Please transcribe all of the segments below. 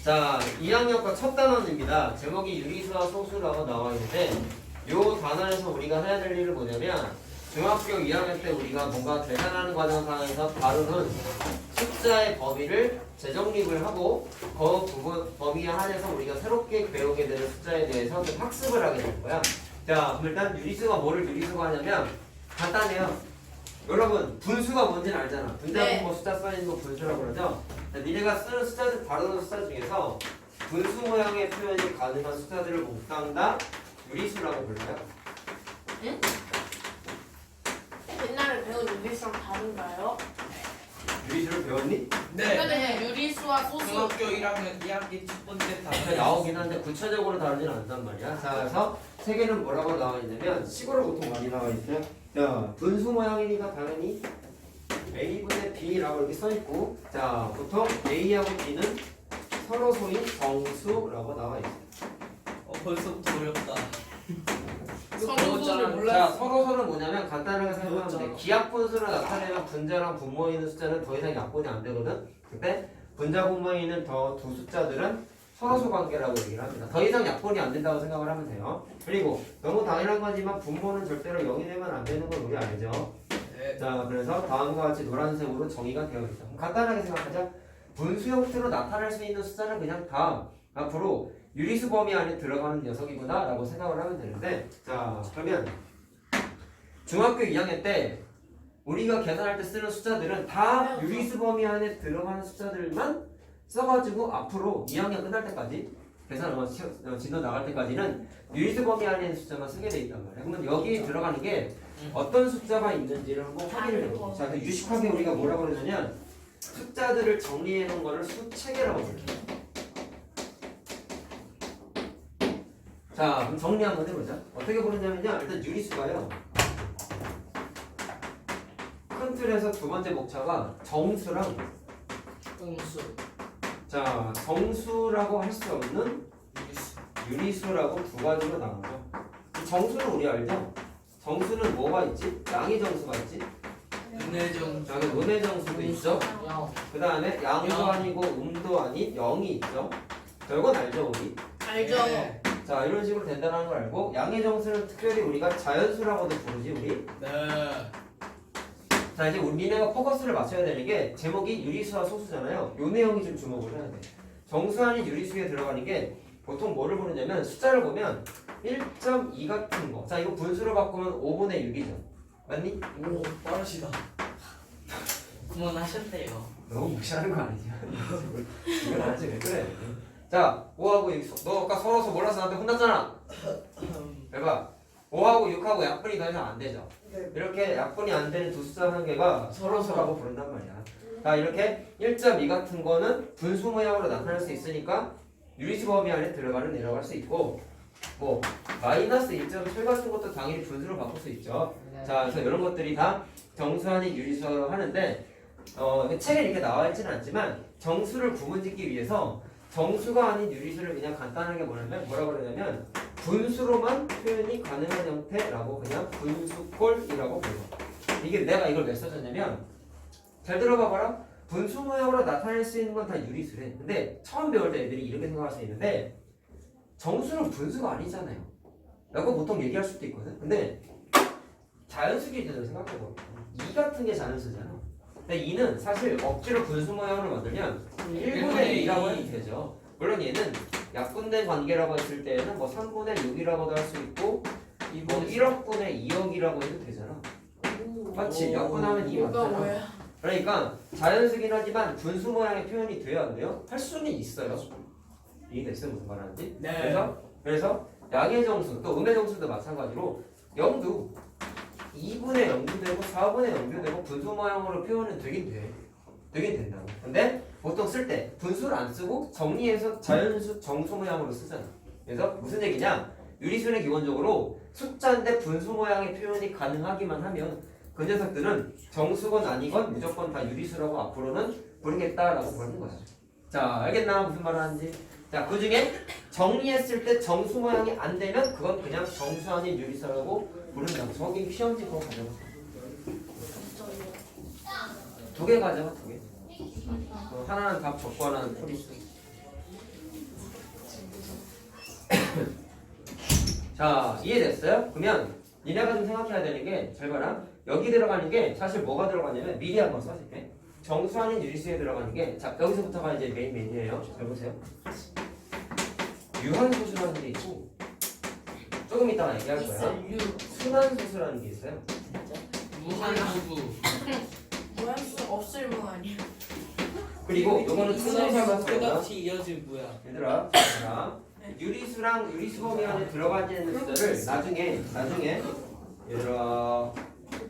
자, 2학년과 첫 단원입니다. 제목이 유리수와 소수라고 나와 있는데 이 단원에서 우리가 해야 될 일은 뭐냐면 중학교 2학년 때 우리가 뭔가 계산하는 과정상에서 다루는 숫자의 범위를 재정립을 하고 그 부분 범위에 한해서 우리가 새롭게 배우게 되는 숫자에 대해서 좀 학습을 하게 되는 거야. 자, 그럼 일단 유리수가 뭐를 유리수가 하냐면 간단해요. 여러분 분수가 뭔지는 알잖아. 분자분모 숫자 써있는 거 분수라고 그러죠. 자, 니네가 쓰는 숫자들 다루는 숫자 중에서 분수 모양의 표현이 가능한 숫자들을 몽땅 다 유리수라고 불러요. 응? 옛날에 배운 유리수랑 다른가요? 유리수를 배웠니? 네. 유리수와 소수. 중학교 1학년 2학기 첫 번째 앞에 단원 나오긴 한데 구체적으로 다루지는 않단 말이야. 자, 그래서 세 개는 뭐라고 나와 있냐면 식으로 보통 많이 나와 있어요. 자, 분수 모양이니까 당연히 A분의 B라고 이렇게 써 있고, 자, 보통 A하고 B는 서로 소인 정수라고 나와 있어요. 벌써부터 어렵다. 서로를 자, 몰랐어. 서로소는 뭐냐면 간단하게 생각하면 돼. 기하분수를 나타내면 분자랑 분모에 있는 숫자는 더 이상 약분이 안 되거든. 근데 분자 분모에 있는 더 두 숫자들은 서로소 관계라고 얘기를 합니다. 더 이상 약분이 안 된다고 생각을 하면 돼요. 그리고 너무 당연한 거지만 분모는 절대로 0이 되면 안 되는 걸 우리 알죠. 네. 자, 그래서 다음과 같이 노란색으로 정의가 되어 있다. 그럼 간단하게 생각하자. 분수 형태로 나타낼 수 있는 숫자는 그냥 다 앞으로 유리수 범위 안에 들어가는 녀석이구나 라고 생각을 하면 되는데, 자, 그러면 중학교 2학년 때 우리가 계산할 때 쓰는 숫자들은 다 유리수 범위 안에 들어가는 숫자들만 써가지고 앞으로 2학년 끝날 때까지 계산 진도 나갈 때까지는 유리수 범위 안에 있는 숫자만 쓰게 돼 있단 말이야. 그러면 여기 들어가는 게 어떤 숫자가 있는지를 한번 확인을 해볼게요. 자, 유식하게 우리가 뭐라고 그러냐면 숫자들을 정리해 놓은 거를 수체계라고 불러요. 자, 그럼 정리 한번 해보자. 어떻게 부르냐면요, 일단 유리수가요, 큰 틀에서 두 번째 목차가 정수랑, 음수 자, 정수라고 할 수 없는 유리수 유리수라고 두 가지로 나눠요. 정수는 우리 알죠? 정수는 뭐가 있지? 양의 정수가 있지? 은혜정 여기 음의 정수도 있죠? 그 다음에 양도 아니고 음도 아닌 0이 있죠? 이건 알죠, 우리? 알죠? 네. 자, 이런 식으로 된다는 걸 알고, 양의 정수는 특별히 우리가 자연수라고도 부르지, 우리? 네. 자, 이제 우리 니네가 포커스를 맞춰야 되는 게 제목이 유리수와 소수잖아요. 요 내용이 좀 주목을 해야 돼. 정수 아닌 유리수에 들어가는 게 보통 뭐를 부르냐면 숫자를 보면 1.2 같은 거. 자, 이거 분수로 바꾸면 5분의 6이죠. 맞니? 오 빠르시다. 그만하셨네요. 너무 무시하는 거 아니냐? 이건 아직 왜 그래? 자, 5하고 6. 너 아까 서로서 몰라서 나한테 혼났잖아. 해봐. 5하고 6하고 약분이 더 이상 안 되죠. 이렇게 약분이 안 되는 두 숫자 한 개가 서로서라고 부른단 말이야. 자, 이렇게 1.2 같은 거는 분수 모양으로 나타날 수 있으니까 유리수 범위 안에 들어가는 내려갈 수 있고, 뭐 마이너스 1.7 같은 것도 당연히 분수로 바꿀 수 있죠. 자, 그래서 이런 것들이 다 정수 아닌 유리수라고 하는데, 책에 이렇게 나와 있지는 않지만 정수를 구분짓기 위해서 정수가 아닌 유리수를 그냥 간단하게 뭐라고 그러냐면 분수로만 표현이 가능한 형태라고 그냥 분수꼴이라고 불러. 이게 내가 이걸 왜 써줬냐면, 잘 들어봐봐라. 분수 모양으로 나타낼 수 있는 건 다 유리수래. 근데 처음 배울 때 애들이 이렇게 생각할 수 있는데 정수는 분수가 아니잖아요 라고 보통 얘기할 수도 있거든. 근데 자연수 기준으로 생각해봐. 2 같은 게 자연수잖아. 근데 2는 사실 억지로 분수 모양으로 만들면 1분의 2라고 해도 되죠. 물론 얘는 약분된 관계라고 했을 때는 뭐 3분의 6이라고도 할 수 있고 뭐 1억분의 2억이라고 해도 되잖아. 맞지? 약분하면 2 뭐가 맞잖아. 뭐야? 그러니까 자연수긴 하지만 분수 모양의 표현이 돼야 안 돼요? 할 수는 있어요. 이해됐어요? 무슨 말하는지? 네. 그래서 양의 정수, 또 음의 정수도 마찬가지로 0도 2분의 0도 되고 4분의 0도 되고 분수 모양으로 표현은 되긴 돼. 되긴 된다고. 근데 보통 쓸 때 분수를 안 쓰고 정리해서 자연수 정수 모양으로 쓰잖아. 그래서 무슨 얘기냐? 유리수는 기본적으로 숫자인데 분수 모양의 표현이 가능하기만 하면 그 녀석들은 정수건 아니건 무조건 다 유리수라고 앞으로는 부르겠다라고 부르는 거야. 자, 알겠나? 무슨 말 하는지. 자, 그 중에 정리했을 때 정수 모양이 안 되면 그건 그냥 정수 아닌 유리수라고 부른다고. 저기 시험지 그거 가져가. 2개 가져가, 2개. 하나는 답 적고 하나는 풀이 쓰. 자, 이해됐어요? 그러면 니네가 좀 생각해야 되는 게 잘 봐라. 여기 들어가는 게 사실 뭐가 들어가냐면 미리 한번 써줄게. 정수 아닌 유리수에 들어가는 게 자, 여기서부터가 이제 메인이에요. 잘 보세요. 유한소수라는 게 있고 조금 이따가 얘기할 거야. 순환소수라는 게 있어요. 무한수부. 무한수 없을 문 아니야. 그리고 요거는 순환소수라고 해요. 끝없이 이어진 뭐야? 얘들아, 자, 유리수랑 유리수범위 안에 들어가지는 숫자를 나중에 얘들아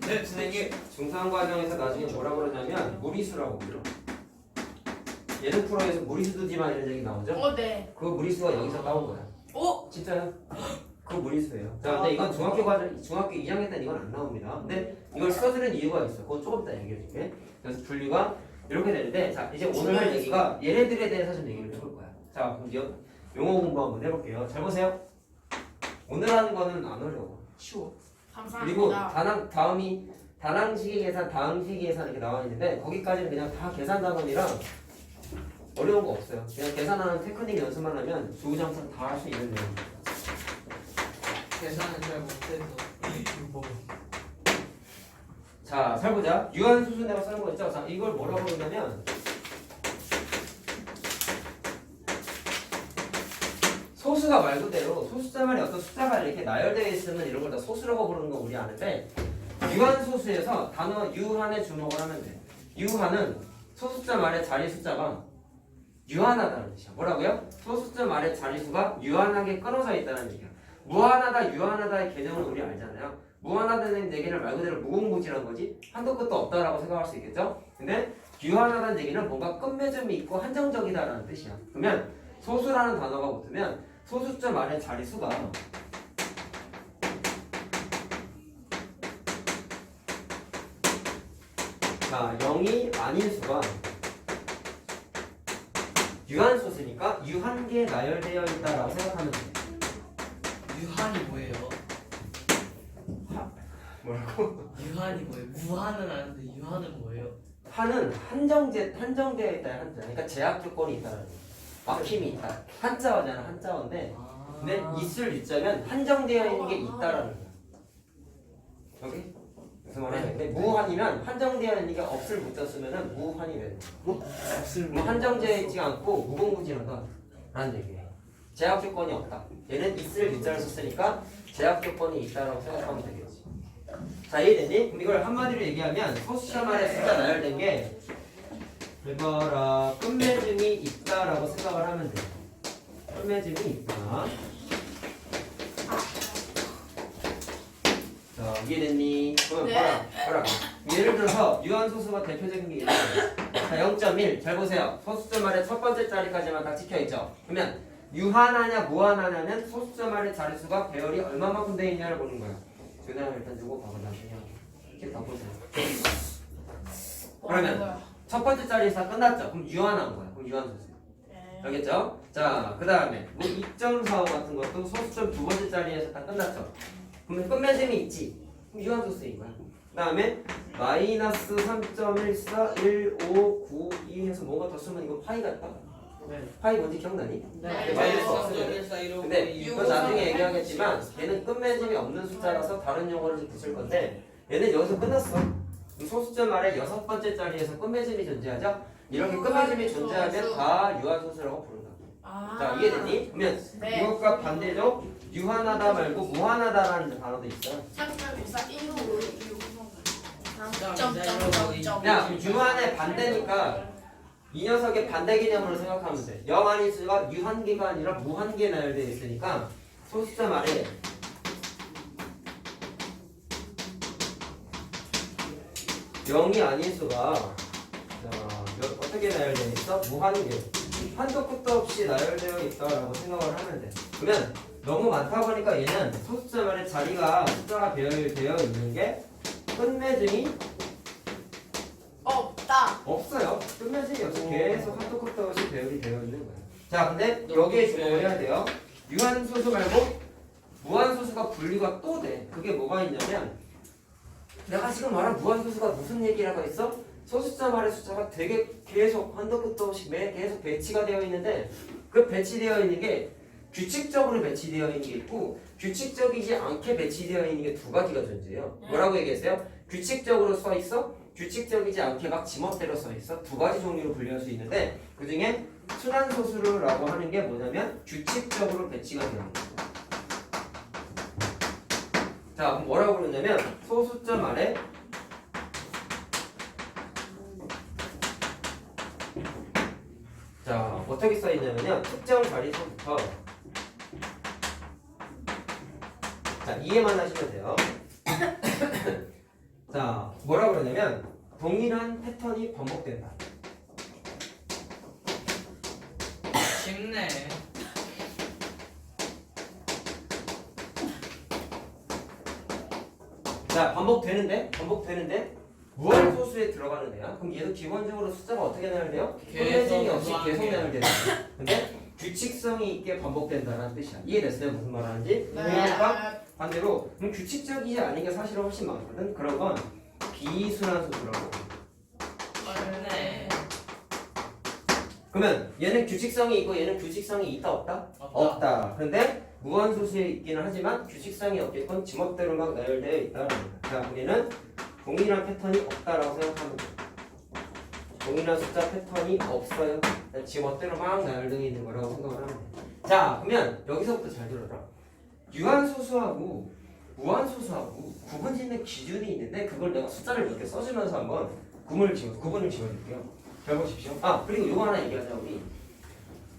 네, 선생님. 중상 과정에서 나중에 뭐라고 그러냐면 무리수라고 불러. 얘는 프로에서 무리수도지만 이런 얘기 나오죠? 네. 그 무리수가 여기서 따온 거야. 진짜요? 그 무리수예요. 자, 근데 이건 중학교 2학년 때는 이건 안 나옵니다. 근데 이걸 써주는 이유가 있어. 그건 조금 이따 얘기해 줄게. 그래서 분리가 이렇게 되는데, 자, 이제 오늘 할 얘기가 얘네들에 대해서 좀 얘기를 해볼 거야. 자, 그럼 용어 공부 한번 해볼게요. 잘 보세요. 오늘 하는 거는 안 어려워. 쉬워. 그리고 감사합니다. 다항식의 계산, 다항식의 계산 이렇게 나와 있는데 거기까지는 그냥 다 계산 단원이라 어려운 거 없어요. 그냥 계산하는 테크닉 연습만 하면 주구장창 다 할 수 있는 내용입니다. 계산은 잘 못해서. 뭐. 자, 잘 보자. 유한수수 내가 쓰는 거 있죠? 자, 이걸 뭐라고 그러냐면 소수가 말 그대로 소수자만이 어떤 숫자가 이렇게 나열되어 있으면 이런 걸 다 소수라고 부르는 거 우리 아는데 유한소수에서 단어 유한에 주목을 하면 돼. 유한은 소수자 말의 자리 숫자가 유한하다는 뜻이야. 뭐라고요? 소수자 말의 자리수가 유한하게 끊어져 있다는 얘기야. 무한하다, 유한하다의 개념은 우리 알잖아요. 무한하다는 얘기는 말 그대로 무궁무진한 거지 한도 끝도 없다라고 생각할 수 있겠죠? 근데 유한하다는 얘기는 뭔가 끝맺음이 있고 한정적이다라는 뜻이야. 그러면 소수라는 단어가 붙으면 소수자 말의 자리수가 자 0이 아닌 수가 유한소수니까 유한계에 나열되어 있다라고 생각하면 돼. 유한이 뭐예요? 뭐라고? 유한이 뭐예요? 무한은 아는데 유한은 뭐예요? 한은 한정되어 있다 한자. 그러니까 제약 조건이 있다는 거. 막힘이 있다. 한자어잖아 한자어인데 근데 있을 유자면 한정되어 있는 게 있다라는 거야. 여기 무슨 말이야? 근데 무한이면 한정되어 있는 게 없을 무자 쓰면은 무한이 되는 거야. 뭐 한정되어 있지 않고 무궁무진하다라는 얘기예요. 제약 조건이 없다. 얘는 있을 유자를 썼으니까 제약 조건이 있다라고 생각하면 되겠지. 자 이해됐니? 그럼 이걸 한마디로 얘기하면 소수자 말에 숫자 나열된 게 해봐라 끝맺음이 있다라고 생각을 하면 돼. 끝맺음이 있다. 자 이해됐니? 그러면 네. 봐라. 예를 들어서 유한소수가 대표적인 게 있어요. 자 0.1 잘 보세요. 소수자 말의 첫 번째 자리까지만 딱 찍혀있죠. 그러면 유한하냐 무한하냐는 소수자 말의 자릿수가 배열이 얼마만큼 되어 있냐를 보는 거야. 준아 일단 주고 봐봐 나중에 이렇게 다 보세요. 그러면 첫 번째 자리에서 끝났죠. 그럼 유한한 거야. 그럼 유한소수. 알겠죠? 자, 그 다음에 뭐 2.45 같은 것도 소수점 두 번째 자리에서 다 끝났죠. 그러면 끝맺음이 있지. 그럼 유한소수인 거야. 그 다음에 마이너스 3.141592 해서 뭔가 더 쓰면 이거 파이 같다. 파이 뭔지 기억나니? 네. 마이너스 없어요. 근데 이거 나중에 얘기하겠지만 얘는 끝맺음이 없는 숫자라서 다른 용어를 좀 붙일 건데 얘는 여기서 끝났어. 소수점 말에 여섯 번째 자리에서 끝맺음이 존재하죠? 이렇게 끝맺음이 존재하면 다 유한소수라고 부른다. 자 이해됐니? 그러면 네. 이것과 반대로 유한하다 말고 무한하다라는 단어도 있어요. 야 유한의 반대니까 이 녀석의 반대 개념으로 생각하면 돼. 0 아닌 수가 유한계가 아니라 무한계에 나열되어 있으니까 소수자 말에 0이 아닌 수가 어떻게 나열되어 있어? 무한계. 한도 끝도 없이 나열되어 있다라고 생각을 하면 돼. 그러면 너무 많다 보니까 얘는 소수자 말에 자리가 숫자가 되어 있는 게 끝맺음이 없어요. 끝맺음이 없어. 계속 한도 끝도 없이 배열이 되어 있는 거야. 자, 근데 여기에 주목을 해야 돼요. 유한소수 말고 무한소수가 분리가 또 돼. 그게 뭐가 있냐면 내가 지금 말한 무한소수가 무슨 얘기라고 했어? 소수자 말의 숫자가 되게 계속 한도 끝도 없이 계속 배치가 되어 있는데 그 배치되어 있는 게 규칙적으로 배치되어 있는 게 있고 규칙적이지 않게 배치되어 있는 게 두 가지가 존재해요. 뭐라고 얘기했어요? 규칙적으로 써 있어? 규칙적이지 않게 막 지멋대로 써 있어? 두 가지 종류로 분류할 수 있는데 그 중에 순환소수라고 하는 게 뭐냐면 규칙적으로 배치가 되어 있는 거예요. 자, 그럼 뭐라고 그러냐면 소수점 아래 자, 어떻게 써 있냐면요. 특정 자리서부터 자, 이해만 하시면 돼요. 자, 뭐라고 그러냐면 동일한 패턴이 반복된다. 쉽네. 자, 반복되는데 무한소수에 들어가는 애야. 그럼 얘도 기본적으로 숫자가 어떻게 나열돼요? 혼내짐이 없이 계속 나열되는 거야. 근데 규칙성이 있게 반복된다는 뜻이야. 이해됐어요? 무슨 말 하는지? 그러니까 반대로 그럼 규칙적이지 않은 게 사실은 훨씬 많거든. 그런 건 비순환소수라고. 쉽네. 그러면 얘는 규칙성이 있고 얘는 규칙성이 있다 없다? 없다. 근데 무한소수에 있기는 하지만 규칙성이 없겠건 지멋대로 막 나열되어 있다는 거야. 자, 우리는 동일한 패턴이 없다라고 생각하면 돼. 동일한 숫자 패턴이 없어요. 지멋대로 막 나열되어 있는 거라고 생각을 하면 돼. 자, 그러면 여기서부터 잘 들어라. 유한소수하고 무한소수하고 구분 짓는 기준이 있는데 그걸 내가 숫자를 몇 개 써주면서 한번 구분을 지어줄게요. 잘 보십시오. 아, 그리고 이거 하나 얘기하자. 우리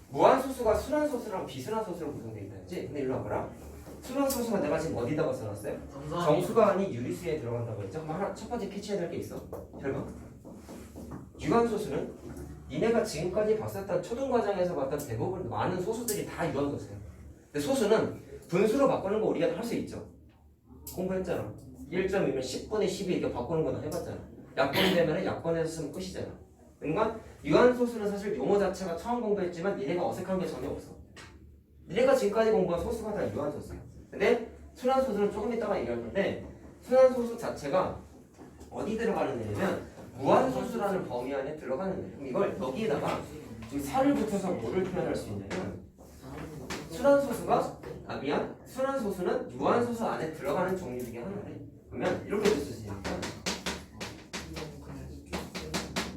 무한소수가 순환소수랑 비순환소수로 구성되어 있다지. 근데 일로 와봐라. 순환소수가 내가 지금 어디다가 써놨어요? 정수가 아닌 유리수에 들어간다고 했죠? 그럼 하나 첫 번째 캐치해야 될 게 있어. 잘 봐. 유한소수는 니네가 지금까지 봤었던 초등과정에서 봤던 대부분 많은 소수들이 다 유한소수예요. 근데 소수는 분수로 바꾸는 거 우리가 할 수 있죠. 공부했잖아. 1.2면 10분의 12 이렇게 바꾸는 거나 해봤잖아. 약분이 되면 약분해서 쓰면 끝이잖아. 그러니까 유한소수는 사실 용어 자체가 처음 공부했지만 니네가 어색한 게 전혀 없어. 니네가 지금까지 공부한 소수가 다 유한소수야. 근데 순환소수는 조금 이따가 얘기할 건데 순환소수 자체가 어디 들어가는 애냐면 무한소수라는 범위 안에 들어가는 애예요. 그럼 이걸 여기에다가 지금 살을 붙여서 뭐를 표현할 수 있냐면 순환소수는 유한소수 안에 들어가는 종류 중에 하나래. 그러면 이렇게 쓸 수 있으니까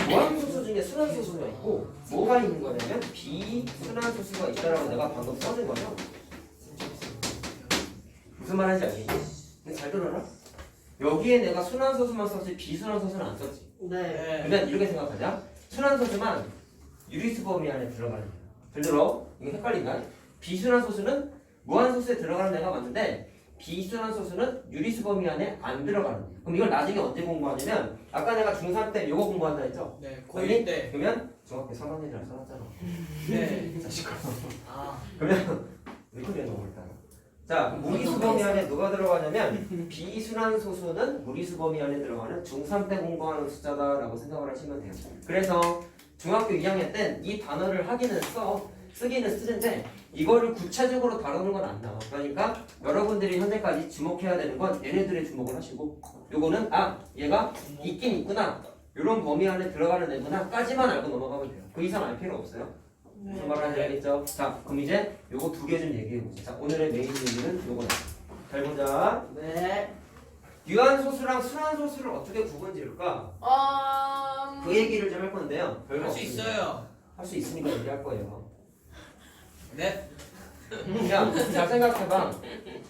무한소수 중에 순환소수가 있고 뭐가 있는 거냐면 비순환소수가 있다라고 내가 방금 써준 거죠. 무슨 말 하는지 알겠니? 근데 잘 들어라. 여기에 내가 순환소수만 썼지 비순환소수는 안 썼지. 네. 그러면 이렇게 생각하자. 순환소수만 유리수 범위 안에 들어가는 거야. 들들어? 이거 헷갈린다. 비순환소수는 무한소수에 들어가는 애가 맞는데 비순환소수는 유리수 범위 안에 안 들어가는 거야. 그럼 이걸 나중에 언제 공부하냐면 아까 내가 중3 때 요거 공부한다 했죠? 네, 고1 때. 그러면 중학교 3학년이라 써놨잖아. 네. 자식아. 아, 그러면 이거 내는 거일까? 자, 무리수 범위 안에 누가 들어가냐면 비순환소수는 무리수 범위 안에 들어가는 중3 때 공부하는 숫자다라고 생각을 하시면 돼요. 그래서 중학교 2학년 땐 이 단어를 하기는 쓰기는 쓰는데 이거를 구체적으로 다루는 건 안 나와. 그러니까 여러분들이 현재까지 주목해야 되는 건 얘네들의 주목을 하시고 요거는 얘가 있긴 있구나. 이런 범위 안에 들어가는 애구나 까지만 알고 넘어가면 돼요. 그 이상 알 필요 없어요. 무슨 말 하는지 알겠죠? 자, 그럼 이제 요거 두 개 좀 얘기해보자. 자, 오늘의 메인 얘기는 요거다. 잘 보자. 네. 유한소수랑 순환소수를 어떻게 구분 지을까? 그 얘기를 좀 할 건데요. 별거 할 수 없습니다. 있어요. 할 수 있으니까 얘기할 거예요. 네. 야, 잘 생각해봐.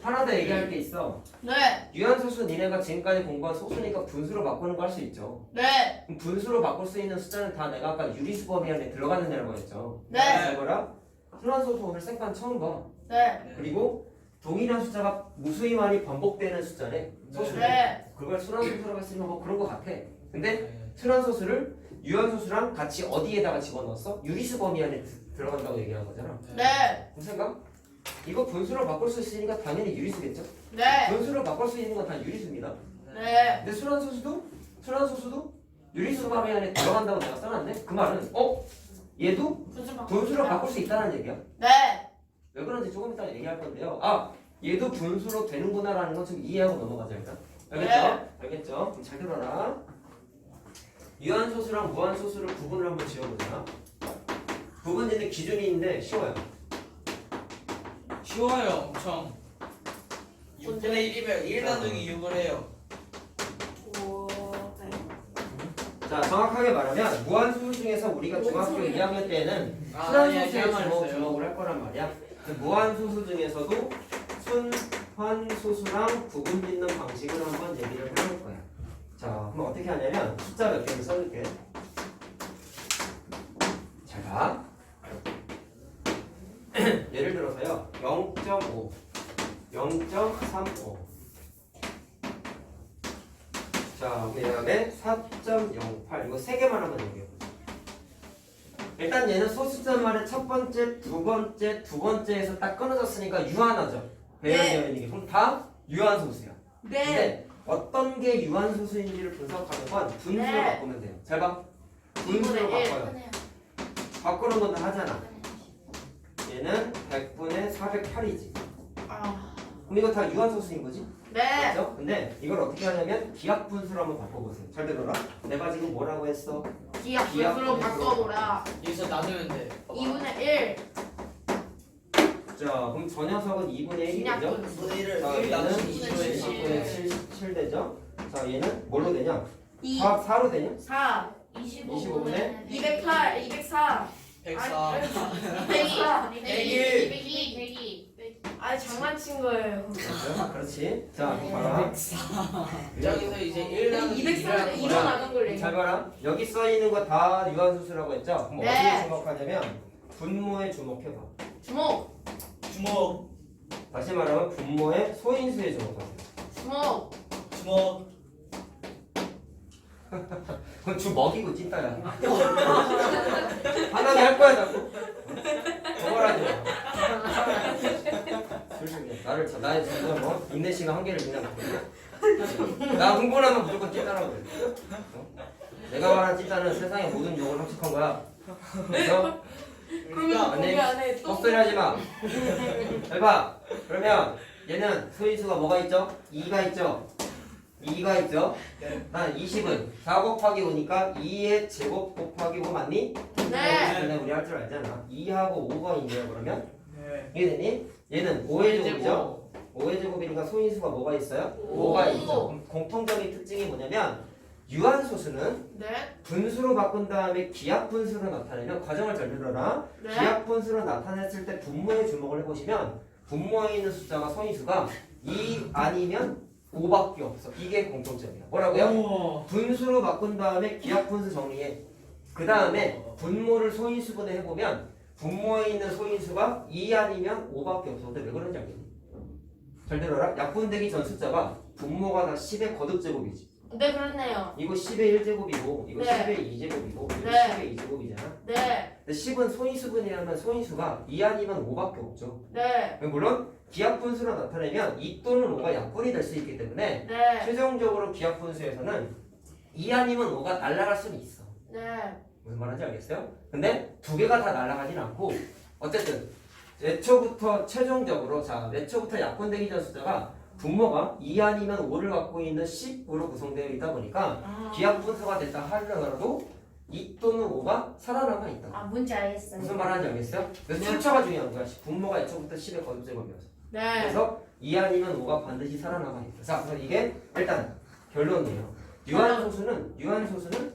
하나 더 얘기할 게 있어. 네. 유한소수 니네가 지금까지 공부한 소수니까 분수로 바꾸는 거 할 수 있죠. 네. 그럼 분수로 바꿀 수 있는 숫자는 다 내가 아까 유리수 범위 안에 들어가는 애라고 했죠. 네. 잘 봐라. 순환소수 오늘 생판 처음 봐. 네. 그리고 동일한 숫자가 무수히 많이 반복되는 숫자래. 소수래. 네. 그걸 순환소수라고 했으면 뭐 그런 거 같아. 근데 네. 순환소수를 유한소수랑 같이 어디에다가 집어넣었어? 유리수 범위 안에 들어간다고 얘기한 거잖아. 네. 무슨 생각? 이거 분수로 바꿀 수 있으니까 당연히 유리수겠죠? 네. 분수로 바꿀 수 있는 건 다 유리수입니다. 네. 근데 순환소수도 유리수 범위 안에 들어간다고 내가 써놨네? 그 말은 얘도 분수로 바꿀 수 있다는 얘기야. 네. 왜 그런지 조금 이따 얘기할 건데요. 얘도 분수로 되는구나라는 건 좀 이해하고 넘어가자 일단. 알겠죠? 네. 알겠죠? 그럼 잘 들어라. 유한소수랑 무한소수를 구분을 한번 지어보자. 구분 짓는 기준이 있는데 쉬워요. 쉬워요 엄청. 6분의 1이면 1 나누기 6을 해요. 오. 네. 자, 정확하게 말하면 무한소수 중에서 우리가 중학교 2학년 때는 순환소수에 주목을 할 거란 말이야. 무한소수 중에서도 순환소수랑 구분짓는 방식을 한번 얘기를 해볼 거야. 자, 그럼 어떻게 하냐면 숫자 몇 개를 써줄게. 잘 봐. 예를 들어서요. 0.5, 0.35. 자, 그 다음에 4.08. 이거 세 개만 한번 얘기해보자. 일단 얘는 소수점만의 첫 번째, 두 번째에서 딱 끊어졌으니까 유한하죠. 배열되어 있는 게. 그럼 다 유한소수야. 네. 근데 어떤 게 유한소수인지를 분석하는 건 분수로 네. 바꾸면 돼요. 잘 봐. 분수로 바꿔요. 바꾸는 건 다 하잖아. 얘는 100분의 408이지. 아. 그럼 이거 다 유한소수인 거지? 네. 그렇죠? 근데 이걸 어떻게 하냐면 기하 분수로 한번 바꿔보세요. 잘 들어라. 내가 지금 뭐라고 했어? 기하 분수로 바꿔보라. 여기서 나누면 돼. 2분의 1. 자, 그럼 저 녀석은 2분의 1이죠? 분수. 2분의 1을 자, 1 얘는 나누기 20분의 2분의 77 되죠? 자, 얘는 뭘로 되냐? 2. 4로 되냐? 4. 25분의 208. 204. 104. 204. 101. 아, 장난친 거예요. 그렇죠? 그렇지. 자, 그럼 봐라. 여기서 이제 1 나누기 204. 2를 2로 나눈 걸 잘 얘기해. 봐라. 여기 써 있는 거 다 유한소수라고 했죠? 그럼 네. 어디에 주목하냐면 분모에 주목해봐. 주목. 주먹 다시 말하면 분모의 소인수에 주목하세요. 주목. 주먹 그건 주 먹이고 찐따야. 하나는 할 거야 자꾸. 저거라지 마. 솔직히 나의 지금 뭐 인내심과 한계를 그냥 보여. 나 흥분하면 무조건 찐따라고 그래. 어? 내가 말한 찐따는 세상의 모든 욕을 합숙한 거야. 그래서 그러면 아니, 거기 안에 또 헛소리 하지 마. 해봐. 그러면 얘는 소인수가 뭐가 있죠? 2가 있죠? 2가 있죠? 난 20은 4 곱하기 5니까 2의 제곱 곱하기 5 맞니? 네. 얘는 우리 할 줄 알잖아. 2하고 5가 있네요. 그러면 네. 이해되니? 얘는 5의 제곱이죠? 5의 제곱이니까 소인수가 뭐가 있어요? 5가 있죠. 그럼 공통적인 특징이 뭐냐면 유한소수는 네. 분수로 바꾼 다음에 기하분수로 나타내면 과정을 잘 들어라. 네. 기하분수로 나타냈을 때 분모에 주목을 해보시면 분모에 있는 숫자가 소인수가 2 아니면 5밖에 없어. 이게 공통점이야. 뭐라고요? 오. 분수로 바꾼 다음에 기하분수 정리해. 그 다음에 분모를 소인수분해 해보면 분모에 있는 소인수가 2 아니면 5밖에 없어. 근데 왜 그런지 알겠니? 잘 들어라. 약분되기 전 숫자가 분모가 다 10의 거듭제곱이지. 네, 그렇네요. 이거 10의 1제곱이고 이거 네. 10의 2제곱이고 이거 네. 10의 2제곱이잖아. 네. 근데 10은 소인수분해 하면 소인수가 2 아니면 5밖에 없죠. 네. 물론 기하분수로 나타내면 2 또는 5가 약분이 될 수 있기 때문에 네. 최종적으로 기하분수에서는 2 아니면 5가 날아갈 수는 있어. 네. 무슨 말인지 알겠어요? 근데 두 개가 다 날아가진 않고 어쨌든 애초부터 최종적으로 자 애초부터 약분되기 전 숫자가 분모가 2 아니면 5를 갖고 있는 10으로 구성되어 있다 보니까 아. 기하분수가 됐다 하더라도 2 또는 5가 살아남아 있다. 아, 뭔지 알겠어요. 무슨 말하는지 알겠어요? 그래서 출처가 중요한 거야. 분모가 애초부터 10의 거듭제곱이어서. 네. 그래서 2 아니면 5가 반드시 살아남아 있다. 자, 그래서 이게 일단 결론이에요. 유한소수는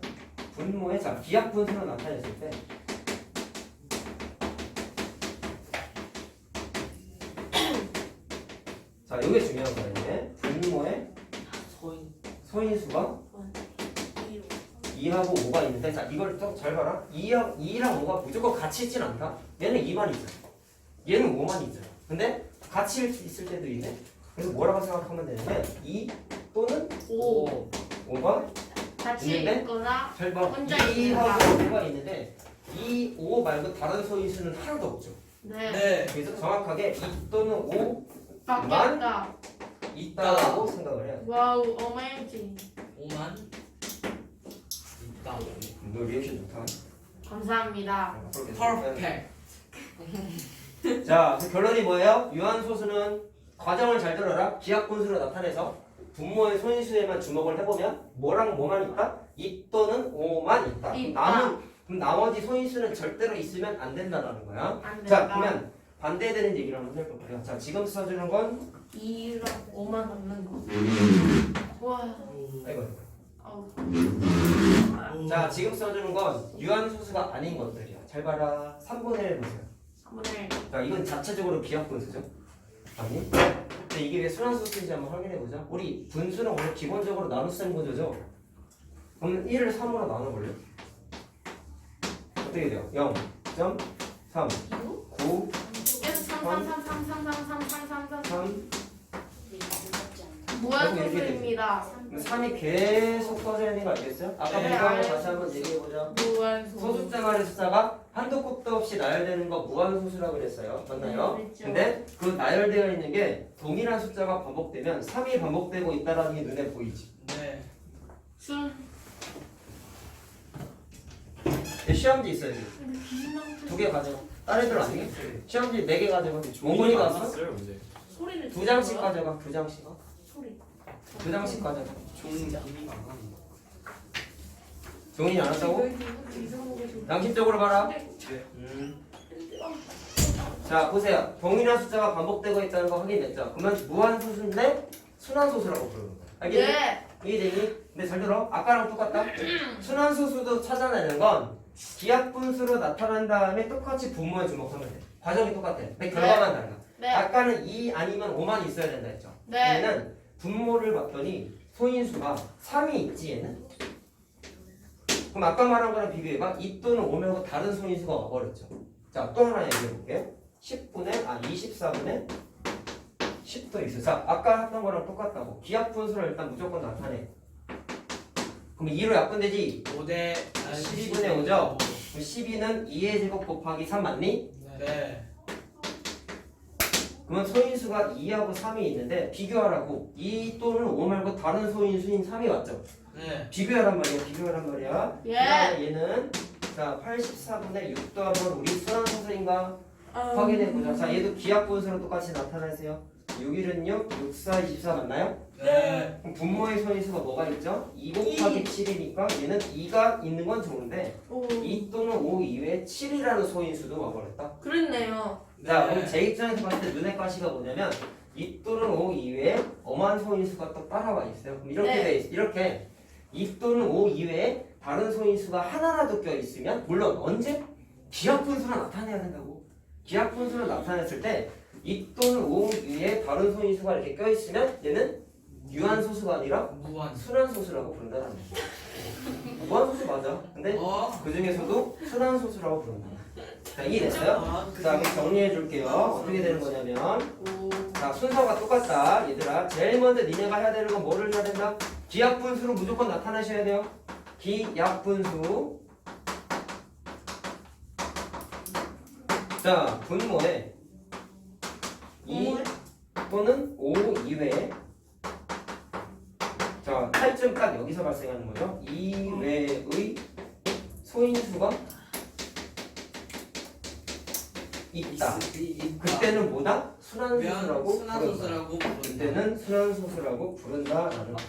분모의 자 기하분수로 나타냈을 때 자, 이게 중요한 거예요. 이제 분모의 소인 소인수가 2하고 5가 있는데 자, 이걸 또 잘 봐라. 2랑 5가 무조건 같이 있진 않다. 얘는 2만 있어. 얘는 5만 있어. 근데 같이 있을 때도 있네. 그래서 뭐라고 생각하면 되냐면 2 또는 5. 5가 같이 있는데? 있거나 잘 봐. 혼자 2하고 5가 있는데 2, 5 말고 다른 소인수는 하나도 없죠. 네. 네. 그래서 정확하게 2 또는 5 바뀌었다. 있다고 생각을 해요. 와우, 어메이징. 5만 있다. 너 리액션 좋다. 감사합니다. 퍼펙트. 자, 그 결론이 뭐예요? 유한소수는 과정을 잘 들어라. 기하분수로 나타내서 분모의 소인수에만 주목을 해보면 뭐랑 뭐만 있다? 2 또는 5만 있다. 있다. 그럼 나머지 소인수는 절대로 있으면 안 된다는 거야. 안 자, 된다. 그러면 반대되는 얘기를 한번 해볼게요. 자, 지금 써주는 건 2랑 5만 남는 거. 와. 이거. 아우. 자, 지금 써주는 건 유한소수가 아닌 것들이야. 잘 봐라. 3분의 1 보세요. 3분의 1. 자, 이건 자체적으로 기하분수죠? 아니? 근데 이게 왜 순환소수인지 한번 확인해보자. 우리 분수는 원래 기본적으로 나눗셈 구조죠? 그럼 1을 3으로 나눠볼래요? 어떻게 돼요? 0.3 9 계속 3, 3, 3, 3, 3, 3, 3, 3, 3, 3. 3 무한소수입니다. 3이 계속 써져 있는 거 알겠어요? 아까 네. 본거 한번 다시 한번 얘기해보자. 무한소수. 소수점 아래 숫자가 한도 끝도 없이 나열되는 거 무한소수라고 그랬어요. 맞나요? 네, 그랬죠. 근데 그 나열되어 있는 게 동일한 숫자가 반복되면 3이 반복되고 있다는 게 눈에 보이지. 네. 순. 시험지 있어요. 두 개 가져가. 다른 애들 아니게? 시험지 4개 가져가. 몽골이가 왔어? 왔어요 이제. 소리를 2장씩 가져가. 2장씩. 소리. 2장씩 가져가. 종이 기미가 안 가는 거. 종인이 안 왔다고? 양심적으로 봐라. 자, 보세요. 동일한 숫자가 반복되고 있다는 거 확인했죠? 그러면 무한소수인데 순환소수라고 부르는 거야. 알겠니? 네. 이해되니? 근데 잘 들어. 아까랑 똑같다. 순환소수도 찾아내는 건 기하분수로 나타난 다음에 똑같이 분모에 주목하면 돼. 과정이 똑같아. 근데 결과만 달라. 네. 아까는 2 아니면 5만 있어야 된다 했죠? 네. 얘는 분모를 봤더니 소인수가 3이 있지 얘는? 그럼 아까 말한 거랑 비교해봐. 2 또는 5 말고 다른 소인수가 와버렸죠. 자, 또 하나 얘기해볼게. 24분의 10도 있어. 자, 아까 했던 거랑 똑같다고. 기하분수를 일단 무조건 나타내. 그럼 2로 약분되지? 5대 12분의 5죠? 그럼 12는 2의 제곱 곱하기 3 맞니? 네. 그러면 소인수가 2하고 3이 있는데 비교하라고. 2 또는 5 말고 다른 소인수인 3이 왔죠? 네. 비교하란 말이야. 비교하란 말이야. 예. 그다음에 얘는 자 84분의 6도 한번 우리 순환소수인가 확인해보자. 자, 얘도 기하분수로 똑같이 나타내세요. 6, 1은 6, 6, 4, 24 맞나요? 네. 그럼 분모의 소인수가 뭐가 있죠? 2 곱하기 7이니까 얘는 2가 있는 건 좋은데 오. 2 또는 5 이외에 7이라는 소인수도 와버렸다. 그랬네요. 자, 네. 그럼 제 입장에서 봤을 때 눈에 가시가 뭐냐면 2 또는 5 이외에 엄한 소인수가 또 따라와 있어요. 그럼 이렇게 네. 돼 있어. 이렇게 2 또는 5 이외에 다른 소인수가 하나라도 껴 있으면 물론 언제? 기하분수로 나타내야 된다고. 기하분수로 나타냈을 때 2 또는 5 이외에 다른 소인수가 이렇게 껴 있으면 얘는 유한소수가 아니라 무한. 순환소수라고 부른다는 거죠. 무한소수 맞아. 근데 그 중에서도 순환소수라고 부른다. 자, 이해됐어요? 자, 그럼 정리해 줄게요. 어떻게 되는 거냐면 오. 자, 순서가 똑같다. 얘들아, 제일 먼저 니네가 해야 되는 건 뭐를 해야 된다? 기하분수로 무조건 나타내셔야 돼요. 기하분수. 자, 분모에 2 또는 5 이외에 자, 탈점 딱 여기서 발생하는 거죠. 이외의 소인수가 있다. 그때는 뭐다? 순환소수라고 부른다. 순환소수라고 부른다. 그때는 순환소수라고 부른다라는 거.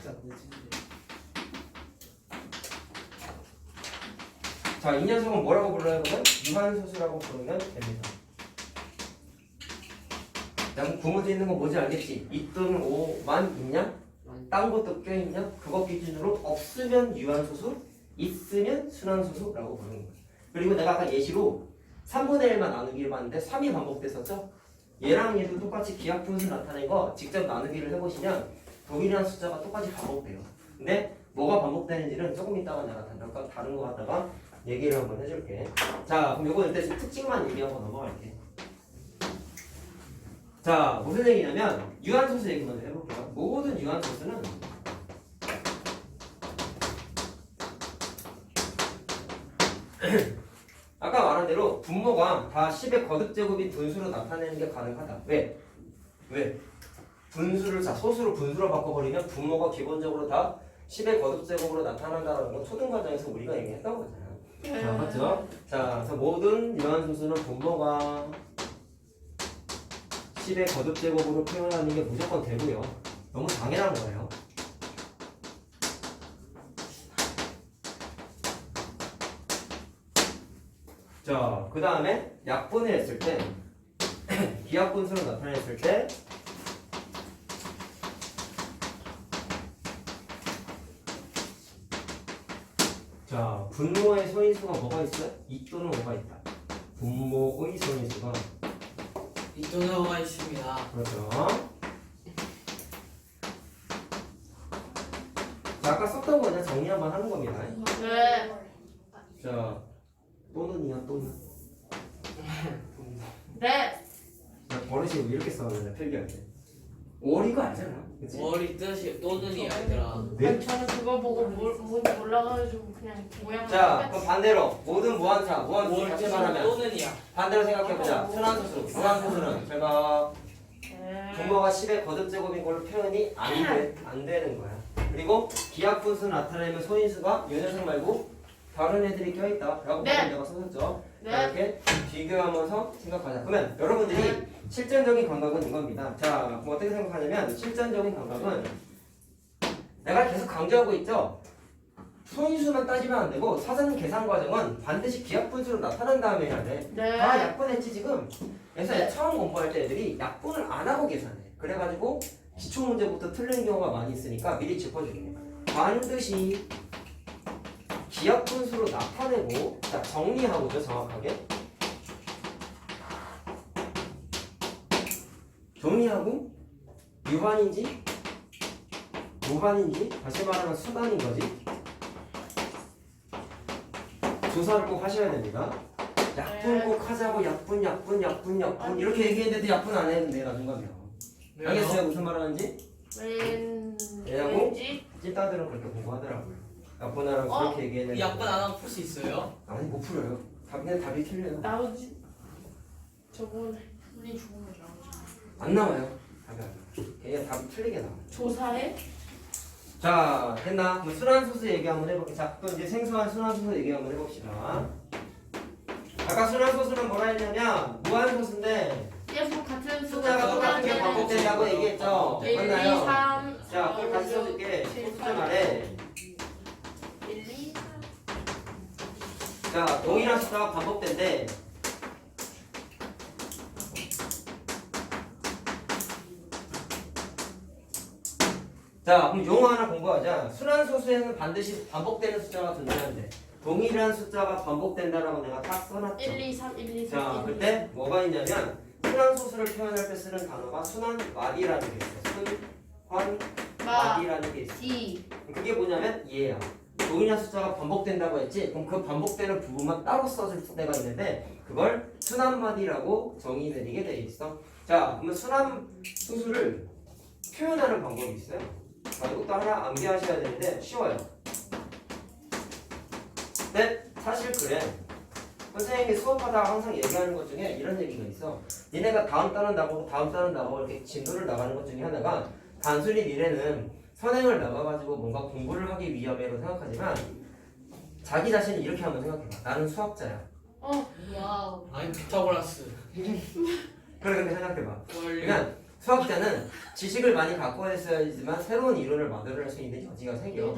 자, 이 녀석은 뭐라고 불러요? 그러면 유한소수라고 부르면 됩니다. 자, 그럼 구문제 있는 거 뭔지 알겠지? 2 또는 5만 있냐? 딴 것도 껴있냐? 그거 기준으로 없으면 유한소수, 있으면 순환소수라고 부르는 거예요. 그리고 내가 아까 예시로 3분의 1만 나누기를 봤는데 3이 반복됐었죠? 얘랑 얘도 똑같이 기하분수 나타낸 거 직접 나누기를 해보시면 동일한 숫자가 똑같이 반복돼요. 근데 뭐가 반복되는지는 조금 이따가 내가 잠깐 다른 거 갖다가 얘기를 한번 해줄게. 자, 그럼 요거 일단 특징만 얘기하고 넘어갈게. 자, 무슨 얘기냐면 유한소수 얘기 먼저 해볼게요. 모든 유한소수는 아까 말한 대로 분모가 다 10의 거듭제곱인 분수로 나타내는 게 가능하다. 왜? 분수를 자 소수로 분수로 바꿔버리면 분모가 기본적으로 다 10의 거듭제곱으로 나타난다는 건 초등과정에서 우리가 얘기했던 거잖아요. 자, 맞죠? 자, 그래서 모든 유한소수는 분모가 10의 거듭제곱으로 표현하는 게 무조건 되고요. 너무 당연한 거예요. 자, 그 다음에 약분을 했을 때 기하분수로 나타냈을 때 자, 분모의 소인수가 뭐가 있어요? 2 또는 5가 있다. 분모의 소인수가 이도너가 있습니다. 그렇죠. 자, 아까 썼던 거 그냥 정리 한번 하는 겁니다. 네. 자, 또는이야 또는. 네. 자, 버릇이 이렇게 써야 필기할 때. 5월 이거 알잖아. 그치? 머리 뜻이 또는이 아니라. 네? 저는 그거 보고 뭔지 몰라가지고 그냥 모양. 자, 그럼 반대로 모든 무한수 월 같이 말하면 또는이야. 반대로 생각해보자. 순환소수, 무한소수는 제가 네. 분모가 10의 거듭제곱인 걸로 표현이 안 되는 거야. 그리고 기하분수 나타내면 소인수가 이 녀석 말고 다른 애들이 껴있다 라고 네. 내가 썼었죠. 네. 이렇게 비교하면서 생각하자. 그러면 여러분들이 실전적인 감각은 이겁니다. 자, 뭐 어떻게 생각하냐면 실전적인 감각은 내가 계속 강조하고 있죠. 소인수만 따지면 안 되고 사전 계산 과정은 반드시 기하분수로 나타난 다음에 해야 돼. 네. 다 약분했지 지금. 그래서 처음 공부할 때 애들이 약분을 안 하고 계산해. 그래가지고 기초 문제부터 틀리는 경우가 많이 있으니까 미리 짚어줄게. 반드시 기하분수로 나타내고, 자 정리하고죠 정확하게. 정리하고 유반인지 무반인지 다시 말하면 수반인 거지. 조사를 꼭 하셔야 됩니다. 약분 꼭 하자고 약분 이렇게 얘기했는데 약분 안 했는데 나중 가면 알겠어요 무슨 말 하는지? 왜냐고? 왠지 찐따들은 그렇게 공부하더라고요. 약분하라고 그렇게 얘기했는데 약분 안 하면 풀 수 있어요? 아니 못 풀어요. 그냥 답이 틀려요. 나오지. 저번에 우리 좋은 거 나오지. 안 나와요. 답이 안 나와요. 그냥 답이 틀리게 나와요. 조사해? 자 됐나? 그럼 순환소수 얘기 한번 해볼게요. 자, 또 이제 생소한 순환소수 얘기 한번 해봅시다. 아까 순환소수는 뭐라 했냐면 무한소수인데 예수 같은 숫자가 똑같은 게 반복된다고 얘기했죠? 1, 2, 맞나요? 3 자, 그걸 다시 써줄게. 소수점 아래. 1, 2, 3 자, 동일한 숫자가 반복된대. 자, 그럼 용어 하나 공부하자. 순환소수에는 반드시 반복되는 숫자가 존재하는데 동일한 숫자가 반복된다라고 내가 딱 써놨죠. 1, 2, 3 1, 2, 3 자, 그때 뭐가 있냐면 순환소수를 표현할 때 쓰는 단어가 순환마디라는 게 있어. 순환마디라는 게 있어. D 그게 뭐냐면 얘야. 동일한 숫자가 반복된다고 했지. 그럼 그 반복되는 부분만 따로 써줄 때가 있는데 그걸 순환마디라고 정의 내리게 돼 있어. 자, 그러면 순환소수를 표현하는 방법이 있어요. 자, 이것도 하나 암기하셔야 되는데 쉬워요. 네, 사실 그래. 선생님이 수업하다가 항상 얘기하는 것 중에 이런 얘기가 있어. 니네가 다음 달은 나가고 이렇게 진도를 나가는 것 중에 하나가 단순히 니네는 선행을 나가가지고 뭔가 공부를 하기 위함으로 생각하지만 자기 자신이 이렇게 한번 생각해봐. 나는 수학자야. 와우 아니 피타고라스. 그렇게 생각해봐. 원리. 그러니까 수학자는 지식을 많이 갖고 있어야지만 새로운 이론을 만들어낼 수 있는 여지가 생겨.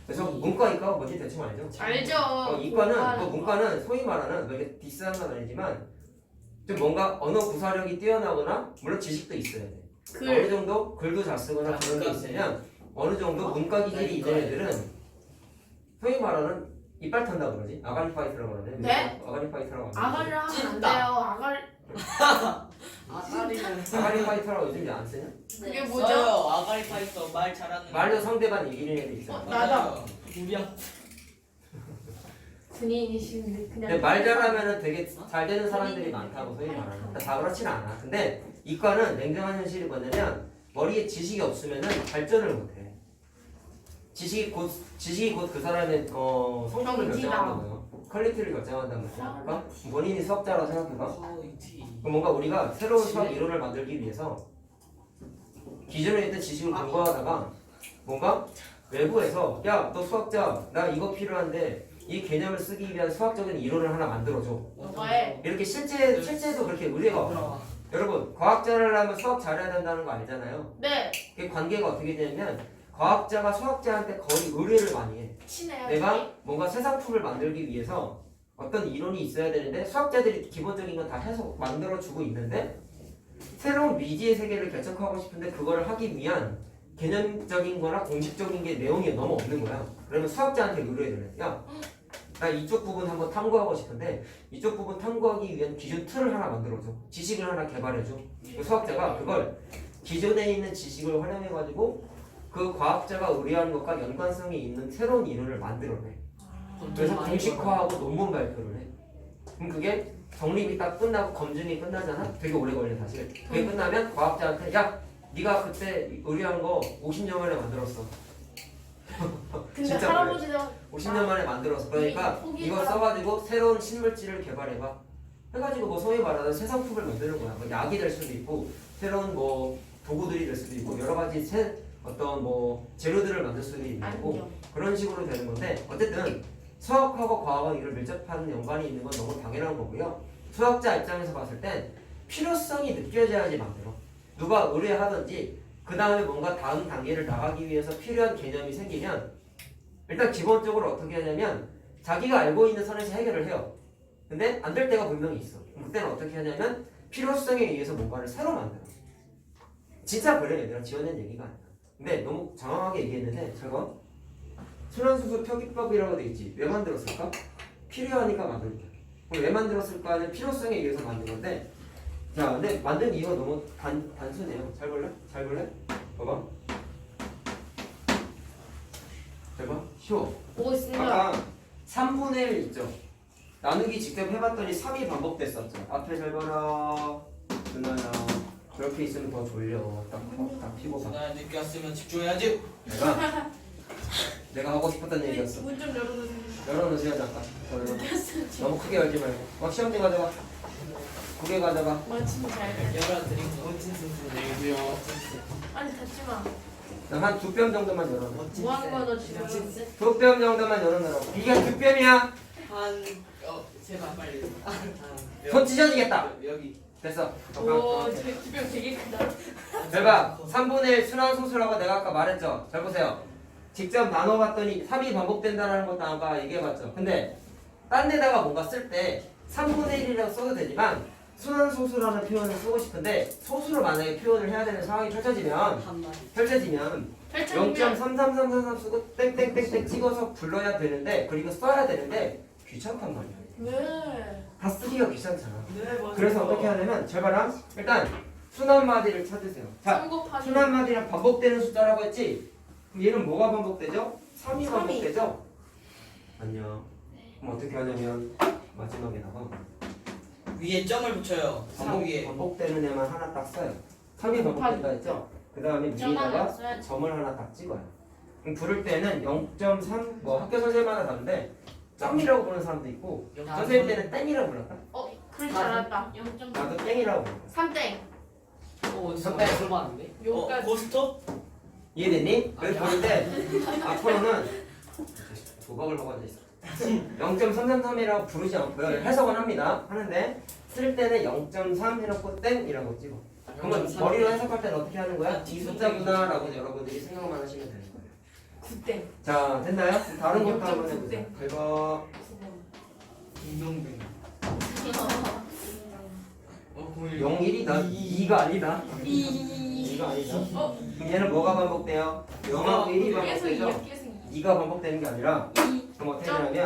그래서 문과 이과가 뭔지 대충 알죠? 알죠. 이과는 문과는 소위 말하는 뭐 이렇게 디스한 건 아니지만 좀 뭔가 언어 구사력이 뛰어나거나 물론 지식도 있어야 돼. 어느 정도 글도 잘 쓰거나 그런 게 있으면 어느 정도 문과 기질이 있는 애들은 소위 말하는 이빨 탄다 그러지? 아가리 파이터라고 그러네. 네? 아가리 파이터라고 하는데. 아가리를 하면 안 찐따. 돼요. 아가리 파이터라고 요즘 안 쓰냐? 그게 뭐죠? 써요. 아가리 파이터 말 잘하는. 말로 상대방 이기는 애들 있어. 나다. 우리야. 군인이신데 근데 그냥 말 잘하면은 되게 잘 되는 사람들이 많다고 소위 말하는. 다 그렇진 않아. 근데 이과는 냉정한 현실이 뭐냐면 머리에 지식이 없으면은 발전을 못해. 지식이 곧 그 사람의 성격을 결정한다는 거예요. 퀄리티를 결정한다는 거죠. 그러니까 본인이 수학자라고 생각해봐. 그럼 뭔가 우리가 새로운 수학 이론을 만들기 위해서 기존에 있던 지식을 공부하다가 뭔가 외부에서 야, 너 수학자, 나 이거 필요한데 이 개념을 쓰기 위한 수학적인 이론을 하나 만들어줘. 뭐해? 이렇게 실제도 그렇게 의뢰가 와요. 여러분, 과학자를 하면 수학 잘해야 된다는 거 알잖아요. 네. 그 관계가 어떻게 되냐면 과학자가 수학자한테 거의 의뢰를 많이 해. 친해요. 내가 뭔가 새 상품을 만들기 위해서 어떤 이론이 있어야 되는데 수학자들이 기본적인 건 다 해서 만들어주고 있는데 새로운 미지의 세계를 개척하고 싶은데 그거를 하기 위한 개념적인 거나 공식적인 게 내용이 너무 없는 거야. 그러면 수학자한테 의뢰를 해. 야, 나 이쪽 부분 한번 탐구하고 싶은데 이쪽 부분 탐구하기 위한 기준 틀을 하나 만들어줘. 지식을 하나 개발해줘. 그 수학자가 그걸 기존에 있는 지식을 활용해가지고 그 과학자가 의뢰하는 것과 연관성이 있는 새로운 이론을 만들어내. 그래서 공식화하고 논문 발표를 해. 그럼 그게 정립이 딱 끝나고 검증이 끝나잖아? 되게 오래 걸려 사실. 그게 끝나면 과학자한테 야 네가 그때 의뢰한 거 50년 만에 만들었어. 근데 진짜 할아버지가 50년 만에 만들었어. 그러니까 포기 이거 써가지고 새로운 신물질을 개발해봐. 해가지고 뭐 소위 말하는 새 상품을 만드는 거야. 뭐 약이 될 수도 있고 새로운 뭐 도구들이 될 수도 있고 여러 가지 새 어떤 뭐 재료들을 만들 수도 있고 아니요. 그런 식으로 되는 건데 어쨌든 수학하고 과학은 이를 밀접한 연관이 있는 건 너무 당연한 거고요. 수학자 입장에서 봤을 땐 필요성이 느껴져야지 만들어. 누가 의뢰하든지 그 다음에 뭔가 다음 단계를 나가기 위해서 필요한 개념이 생기면 일단 기본적으로 어떻게 하냐면 자기가 알고 있는 선에서 해결을 해요. 근데 안 될 때가 분명히 있어. 그때는 어떻게 하냐면 필요성에 의해서 뭔가를 새로 만들어. 진짜 그래 얘들아. 지어낸 얘기가 아니야. 근데 너무 장황하게 얘기했는데 저거 순환수소 표기법이라고 돼 있지. 왜 만들었을까? 필요하니까 만들게. 그럼 왜 만들었을까는 필요성에 의해서 만든 건데 자 근데 만든 이유가 너무 단순해요. 잘 볼래? 잘 볼래? 봐봐. 잘 봐. 쉬워. 보고 있습니다. 아까 3분의 1 있죠? 나누기 직접 해봤더니 3이 반복됐었죠. 앞에 잘 봐라. 누나야. 그렇게 있으면 더 졸려. 딱 피고 봐. 나 늦게 왔으면 집중해야지. 내가 하고 싶었던 얘기였어. 문좀 열어주세요. 열어놓으세요 잠깐. 너무 크게 열지 말고. 시험지 가져가. 2개 가져가. 마침 잘 돼. 열어드린 거. 멋진 선수 내고요. 아니 닫지 마. 한 2뼘 정도만 열어놔. 뭐 하는 거야 너 지금? 2뼘 정도만 열어놓으라고. 이게 2뼘이야. 제발 빨리. 손 찢어지겠다. 여기. 됐어. 오, 제 주변 되게 크다. 잘 봐. 3분의 1 순환소수라고 내가 아까 말했죠. 잘 보세요. 직접 나눠봤더니 3이 반복된다는 것도 아까 얘기해봤죠. 근데 딴 데다가 뭔가 쓸 때 3분의 1이라고 써도 되지만 순환소수라는 표현을 쓰고 싶은데 소수로 만약에 표현을 해야 되는 상황이 펼쳐지면 0.33333 쓰고 땡땡땡땡 찍어서 불러야 되는데 그리고 써야 되는데 귀찮단 말이야. 왜? 다 쓰기가 귀찮잖아. 네 맞아. 그래서 어떻게 하냐면 잘 봐라. 일단 순환마디를 찾으세요. 자, 3 곱하기 순환마디랑 반복되는 숫자라고 했지? 그럼 얘는 뭐가 반복되죠? 3이 3이. 반복되죠? 안녕. 그럼 어떻게 하냐면 마지막에다가 위에 점을 붙여요. 3 위에. 반복되는 애만 하나 딱 써요. 3이 반복된다 했죠? 그 다음에 점 하나 위에다가 써야지. 점을 하나 딱 찍어요. 그럼 부를 때는 0.3 뭐 학교 선생님마다 다른데 점이라고 부르는 사람도 있고 선생님 때는 땡이라고 불렀다. 그럴 줄 알았다. 0.3 나도 땡이라고 불렀어. 3땡. 선배. 들어봤는데? 여기까지. 고스톱? 이해됐니? 그래서 보는데 앞으로는 도박을 하고 앉아있어. 0.333이라고 부르지 않고요. 해석은 합니다. 하는데 쓸 때는 0.3 해놓고 땡이라고 찍어. 그러면 머리로 해석할 때는 어떻게 하는 거야? 이 숫자구나라고 여러분들이 생각만 하시면 되는 거예요. 9땡. 자 됐나요? 다른 것도 한번 0.9 해보자. 땡. 대박. 딩동댕. 01이다. 2가 아니다. 2가 아니다. 그럼 얘는 뭐가 반복돼요? 0하고 1이 반복되죠? 2가 반복되는 게 아니라 그럼 어떻게 되냐면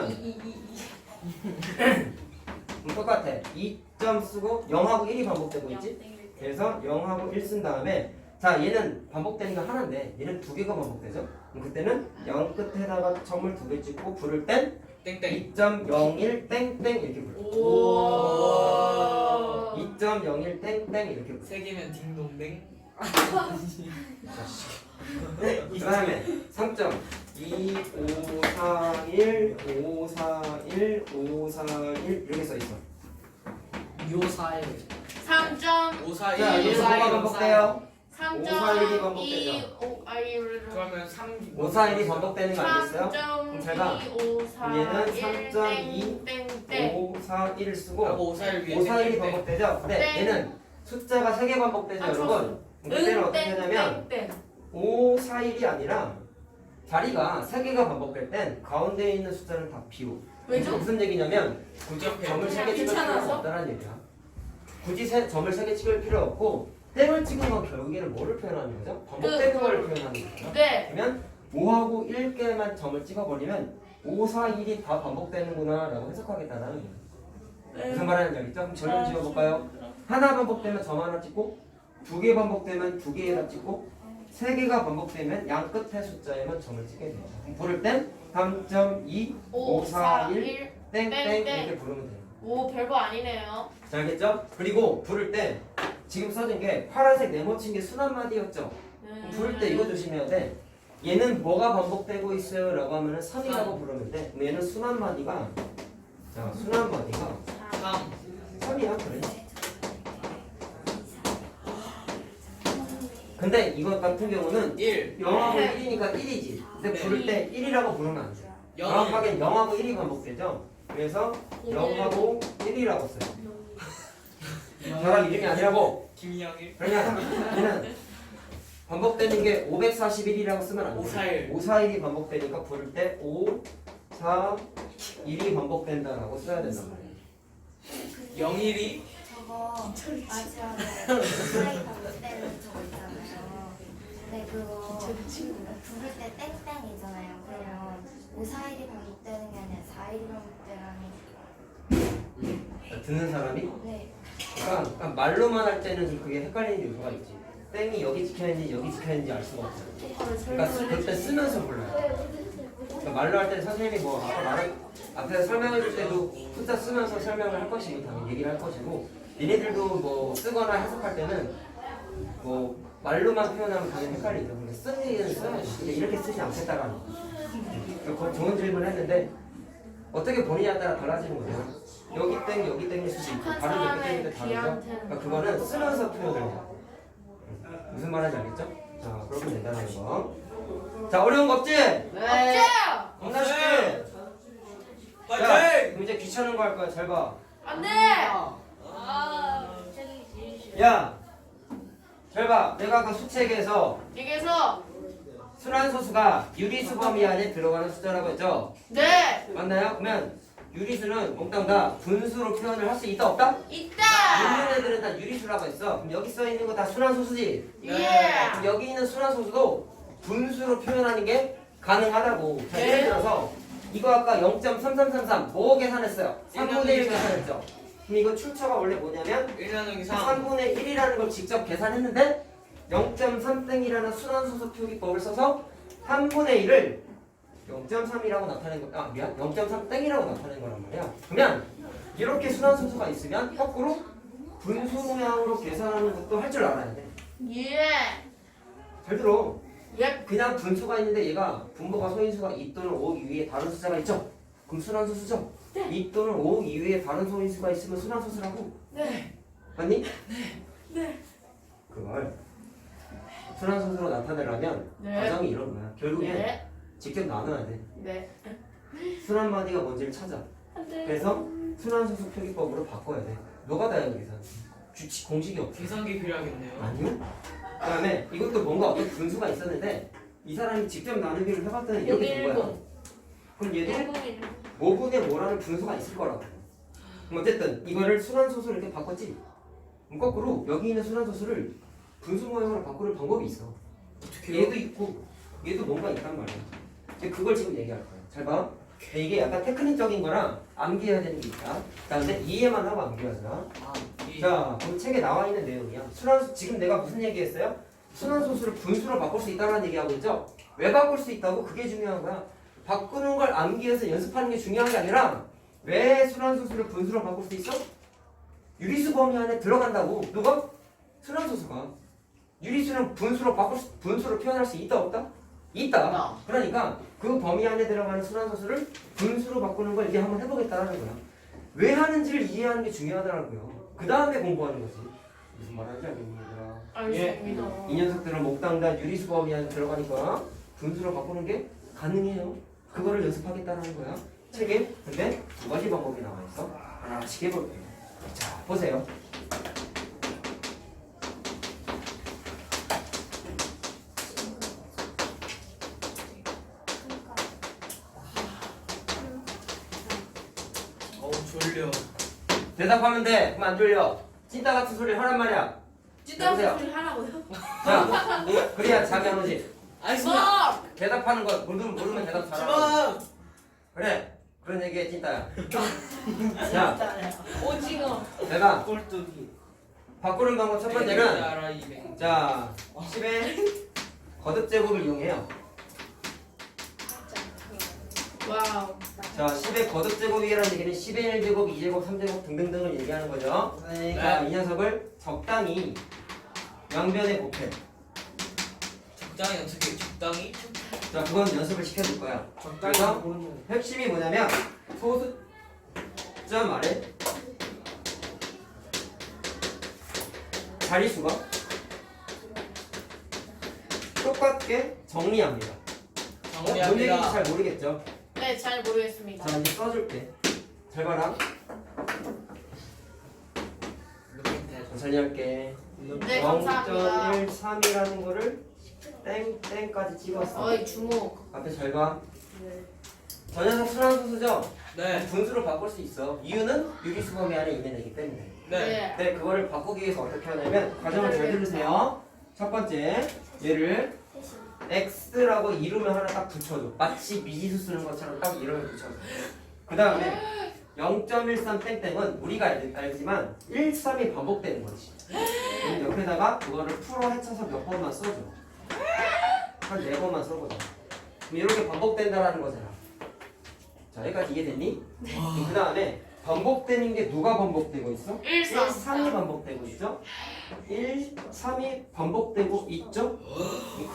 그럼 똑같아. 2점 쓰고 0하고 1이 반복되고 있지? 그래서 0하고 1 쓴 다음에 자 얘는 반복되는 게 하나인데 얘는 2개가 반복되죠? 그럼 그때는 0 끝에다가 점을 2개 찍고 부를 땐 땡땡. 2.01 땡땡 이렇게 불러. 오. 2.01 땡땡 이렇게 불러. 세 개면 딩동댕. 그 다음에 3점 2, 5, 4, 1, 5, 4, 1, 5, 4, 1 이렇게 써있어. 요사일 3점 5, 4, 2. 자 얘는 뭐가 반복돼요? 3점 5, 4, 1이 반복되죠. 2, 5, 그러면 3. 5, 4, 1이 반복되는 거 아니겠어요? 3점 제가 2, 5, 4, 얘는 1, 3.2, 땡땡. 5, 4, 1을 쓰고 하고 5, 4, 1 위에 5, 4, 1이 땡땡. 반복되죠? 근데 네. 얘는 숫자가 3개 반복되죠 여러분? 그때는 어떻게 하냐면 땡. 5, 4, 1이 아니라 자리가 3개가 반복될 땐 가운데에 있는 숫자는 다 비워. 왜죠? 무슨 얘기냐면 굳이 그냥 점을 3개 찍을 필요가 귀찮아서? 없다는 얘기야. 굳이 점을 3개 찍을 필요 없고 땡을 찍은 건 결국에는 뭐를 표현하는 거죠? 반복되는 걸 표현하는 거죠. 네. 그러면 5하고 1개만 점을 찍어버리면 5, 4, 1이 다 반복되는구나 라고 해석하겠다는 거예요. 무슨 말하는지 알겠죠? 그럼 절을 지어볼까요? 하나 반복되면 점 하나 찍고 2개 반복되면 2개에다 찍고 3개가 반복되면 양 끝의 숫자에만 점을 찍게 돼요. 그럼 부를 땐 3.2, 5, 4, 1, 땡땡 이렇게 부르면 돼요. 오, 별거 아니네요. 자, 알겠죠? 그리고 부를 때 지금 써진 게 파란색 네모친 게 순한마디였죠? 부를 때 이거 조심해야 돼. 얘는 뭐가 반복되고 있어요? 라고 하면은 3이라고 부르면 돼. 그럼 얘는 순한마디가 자, 순한마디가 3 3이야, 그래. 근데 이거 같은 경우는 1 0하고 1이니까 1이지. 근데 네. 부를 때 1이라고 부르면 안 돼. 0 정확하게 0하고 1이 반복되죠? 그래서 0하고 1이라고 써요. 사람 이름이 아니라고. 김영일 그러냐? 얘는 반복되는 게 541이라고 쓰면 안 돼. 541. 541이 반복되니까 부를 때 5, 4, 1이 반복된다라고 써야 된단 말이야. 01이 저거 마지막에 사이 반복되는 저거 있잖아요. 근데 그거 부를 때 땡땡이잖아요. 그러면 5, 4일이 반복되는 게 아니라 4일이 반복되라니. 듣는 사람이? 네. 그러니까 말로만 할 때는 좀 그게 헷갈리는 요소가 있지. 땡이 여기 찍혀있는지 여기 찍혀있는지 알 수가 없잖아. 그러니까 그때 쓰면서 몰라요. 그러니까 말로 할 때는 선생님이 뭐 아까 앞에서 설명해 줄 때도 숫자 쓰면서 설명을 할 것이고 당연히 얘기를 할 것이고 니네들도 뭐 쓰거나 해석할 때는 뭐 말로만 표현하면 당연히 헷갈리죠. 근데 쓴 얘기는 써야지. 근데 이렇게 쓰지 않겠다라는 거. 그거 좋은 질문을 했는데 어떻게 본인에 따라 달라지는 거예요. 여기 땡일 수도 있고 다른 여기 땡일 때 다르죠. 그러니까 그거는 쓰면서 표현을 해요. 무슨 말인지 알겠죠? 자, 그렇게 된다는 거. 자, 어려운 거 없지? 네. 겁나 쉽지? 자, 파이팅! 그럼 이제 귀찮은 거 할 거야. 잘 봐. 안 돼! 야, 잘 봐. 내가 아까 수책에서 여기서 순환소수가 유리수 범위 안에 들어가는 숫자라고 했죠? 네! 맞나요? 그러면 유리수는 몽땅 다 분수로 표현을 할 수 있다 없다? 있다! 있는 애들은 다 유리수라고 했어. 그럼 여기 써 있는 거 다 순환소수지? 예! 그럼 여기 있는 순환소수도 분수로 표현하는 게 가능하다고. 자, 네. 예를 들어서 이거 아까 0.3333 뭐 계산했어요? 3분의 1 계산했죠? 그럼 이거 출처가 원래 뭐냐면 1 나누기 3 3분의 1이라는 걸 직접 계산했는데 0.3땡이라는 순환소수 표기법을 써서 3분의 1을 0.3이라고 나타낸 거, 아 미안, 0.3땡이라고 나타낸 거란 말이야. 그러면 이렇게 순환소수가 있으면 거꾸로 분수 모양으로 계산하는 것도 할 줄 알아야 돼. 예! 잘 들어. 예! 그냥 분수가 있는데 얘가 분모가 소인수가 2 또는 5 이외에 다른 숫자가 있죠? 그럼 순환소수죠? 2 또는 5 이외에 다른 소인수가 있으면 순환소수라고. 네! 맞니? 네! 그걸 순환소수로 나타내려면 네. 과정이 이런 거야. 결국엔 네! 직접 나눠야 돼. 네! 순환마디가 뭔지를 찾아. 안 돼! 그래서 순환소수 표기법으로 바꿔야 돼. 너가 다 해야 계산. 규칙 공식이 없어. 계산기 필요하겠네요. 아니요. 그다음에 이것도 뭔가 어떤 분수가 있었는데 이 사람이 직접 나누기를 해봤더니 이렇게 된 거야. 그럼 얘도 뭐분의 뭐라는 분수가 있을 거라고. 그럼 어쨌든 이거를 순환소수로 이렇게 바꿨지. 그럼 거꾸로 여기 있는 순환소수를 분수 모양으로 바꾸는 방법이 있어. 얘도 있고 얘도 뭔가 있단 말이야. 근데 그걸 지금 얘기할 거야. 잘 봐. 근데 이게 약간 테크닉적인 거랑 암기해야 되는 게 있다. 자, 근데 이해만 하고 암기하자. 자, 그럼 책에 나와 있는 내용이야. 지금 내가 무슨 얘기했어요? 순환소수를 분수로 바꿀 수 있다는 얘기하고 있죠? 왜 바꿀 수 있다고? 그게 중요한 거야. 바꾸는 걸 암기해서 연습하는 게 중요한 게 아니라 왜 순환소수를 분수로 바꿀 수 있어? 유리수 범위 안에 들어간다고. 누가? 순환소수가. 유리수는 분수로 표현할 수 있다 없다? 있다. 그러니까 그 범위 안에 들어가는 순환소수를 분수로 바꾸는 걸 이제 한번 해보겠다는 거야. 왜 하는지를 이해하는 게 중요하더라고요. 그 다음에 공부하는 거지. 무슨 말하는지 알겠니 얘들아? 알겠습니다. 이 녀석들은 몽땅 다 유리수 범위 안에 들어가니까 분수로 바꾸는 게 가능해요. 그거를 연습하겠다는 거야. 책에 근데 두 가지 방법이 나와 있어. 하나씩 해볼게요. 자, 보세요. 졸려. 대답하면 돼. 그럼 안 졸려. 찐따 같은 소리를 하란 말이야. 찐따 여보세요? 소리 하라고요? 자, 그래야 잠이 안 오지. 알겠습니다. 대답하는 거 모르면 대답 잘하고. 지방. 그래. 그런 얘기해 찐따야. 자, 오징어. 내가 꼴뚜기. 바꾸는 방법 첫 번째는 알아 200. 자 10의 거듭 제곱을 이용해요. 와우. 자 10의 거듭 제곱이라는 얘기는 10의 1제곱, 2제곱, 3제곱 등등등을 얘기하는 거죠. 네. 자, 이 녀석을 적당히 양변에 곱해. 적당히 어떻게 적당히? 자, 그건 연습을 시켜줄 거야. 적당히 그래서 모르는 핵심이 뭐냐면 소수점 아래 자리수가 똑같게 정리합니다. 뭔 얘기인지 정리합니다. 잘 모르겠죠? 네, 잘 모르겠습니다. 자, 이제 써줄게. 잘 봐라. 자, 정리할게. 네, 감사합니다. 0.13이라는 거를 땡땡까지 찍었어. 어이, 주목. 앞에 잘 봐. 저 녀석 순환소수죠? 네. 분수로 바꿀 수 있어. 이유는 유리수 범위 안에 있는 애기 때문에. 네. 근데 그거를 바꾸기 위해서 어떻게 하냐면 과정을 잘 들으세요. 첫 번째, 얘를 x라고 이름을 하나 딱 붙여줘. 마치 미지수 쓰는 것처럼 딱 이름을 붙여줘. 그 다음에 0.13 땡땡은 우리가 알지만 13이 반복되는 거지. 그럼 옆에다가 그거를 풀어 헤쳐서 몇 번만 써줘. 한 4번만 써보자. 그럼 이렇게 반복된다라는 거잖아. 자, 여기까지 이해됐니? 그 다음에 반복되는 게 누가 반복되고 있어? 1, 3. 3이 반복되고 있죠? 1, 3이 반복되고 있죠?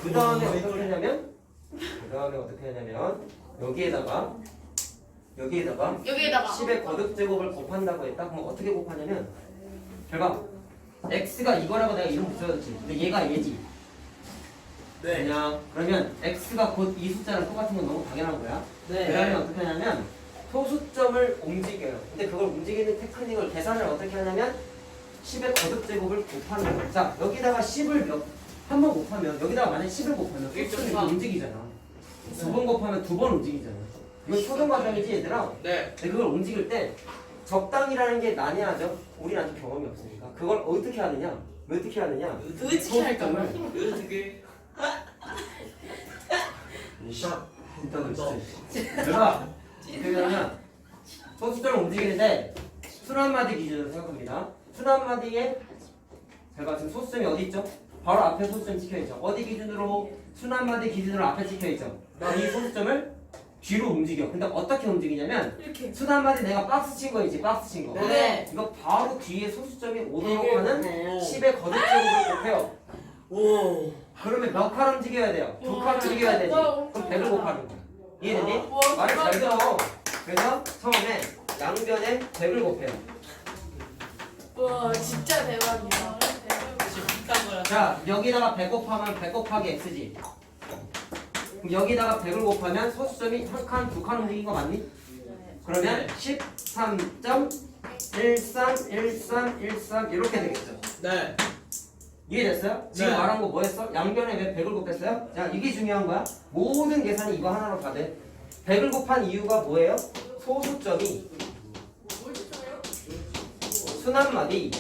그 다음에 어떻게 하냐면 여기에다가 10의 거듭 제곱을 곱한다고 했다? 그럼 어떻게 곱하냐면 잘 봐. x가 이거라고 내가 이름 붙여줬지. 근데 얘가 얘지. 네. 그냥 그러면 x가 곧 이 숫자랑 똑같은 건 너무 당연한 거야. 네. 그 다음에 어떻게 하냐면 소수점을 움직여요. 근데 그걸 움직이는 테크닉을 계산을 어떻게 하냐면 10의 거듭 제곱을 곱하는 거야. 자, 여기다가 10을 한 번 곱하면 여기다가 만약 10을 곱하면 소수점이 1.3. 움직이잖아. 2번 곱하면 2번 움직이잖아. 이건 초등 과정이지 얘들아. 네. 근데 그걸 움직일 때 적당이라는 게 난해하죠. 우리는 아직 경험이 없으니까. 그걸 어떻게 하느냐? 어떻게 하느냐? 어떻게 할까요? 어떻게? 일단은 진짜 내가 어떻게 하면 소수점을 움직이는데 순환마디 기준으로 생각합니다. 순환마디에 제가 지금 소수점이 어디 있죠? 바로 앞에 소수점 찍혀있죠. 어디 기준으로? 순환마디 기준으로 앞에 찍혀있죠. 이 소수점을 뒤로 움직여. 근데 어떻게 움직이냐면 이렇게. 순환마디 내가 박스 친 거 있지? 박스 친 거. 네. 이거 바로 뒤에 소수점이 오도록 하는 10의 거듭 제곱을 곱해요. 오. 그러면 몇 칸 움직여야 돼요? 2칸 움직여야 되지. 그럼 100을 곱하는 거야. 이해되니? 와, 말을 잘 대박이다. 들어. 그래서 처음에 양변에 100을 곱해요. 와, 진짜 대박이다. 비슷한 거라. 자, 여기다가 100 곱하면 100 곱하기 x지. 그럼 여기다가 100을 곱하면 소수점이 한 칸, 2칸 움직인 거 맞니? 그러면 13.131313 이렇게 되겠죠. 네. 이해됐어요? 지금 네. 말한 거 뭐였어? 양변에 왜 100을 곱했어요? 자, 이게 중요한 거야. 모든 계산이 이거 하나로 다 돼. 100을 곱한 이유가 뭐예요? 소수점이 순환마디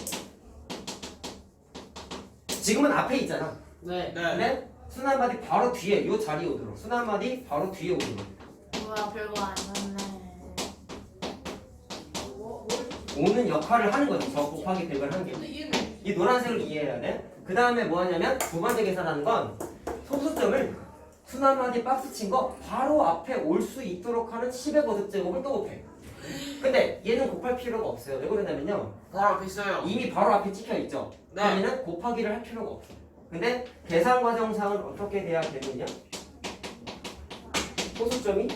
지금은 앞에 있잖아. 네. 네. 근데 순환마디 바로 뒤에 요 자리에 오도록. 순환마디 바로 뒤에 오도록. 우와, 별거 안 났네. 오는 역할을 하는 거지. 저 곱하기 100을 한 게. 이 노란색을 이해해야 돼. 그 다음에 뭐 하냐면 두 번째 계산하는 건 소수점을 순환마디 박스 친 거 바로 앞에 올 수 있도록 하는 10의 거듭 제곱을 또 곱해. 근데 얘는 곱할 필요가 없어요. 왜 그러냐면요. 바로 앞에 있어요. 이미 바로 앞에 찍혀 있죠. 네. 그러면은 곱하기를 할 필요가 없어. 근데 계산 과정상은 어떻게 돼야 되느냐? 소수점이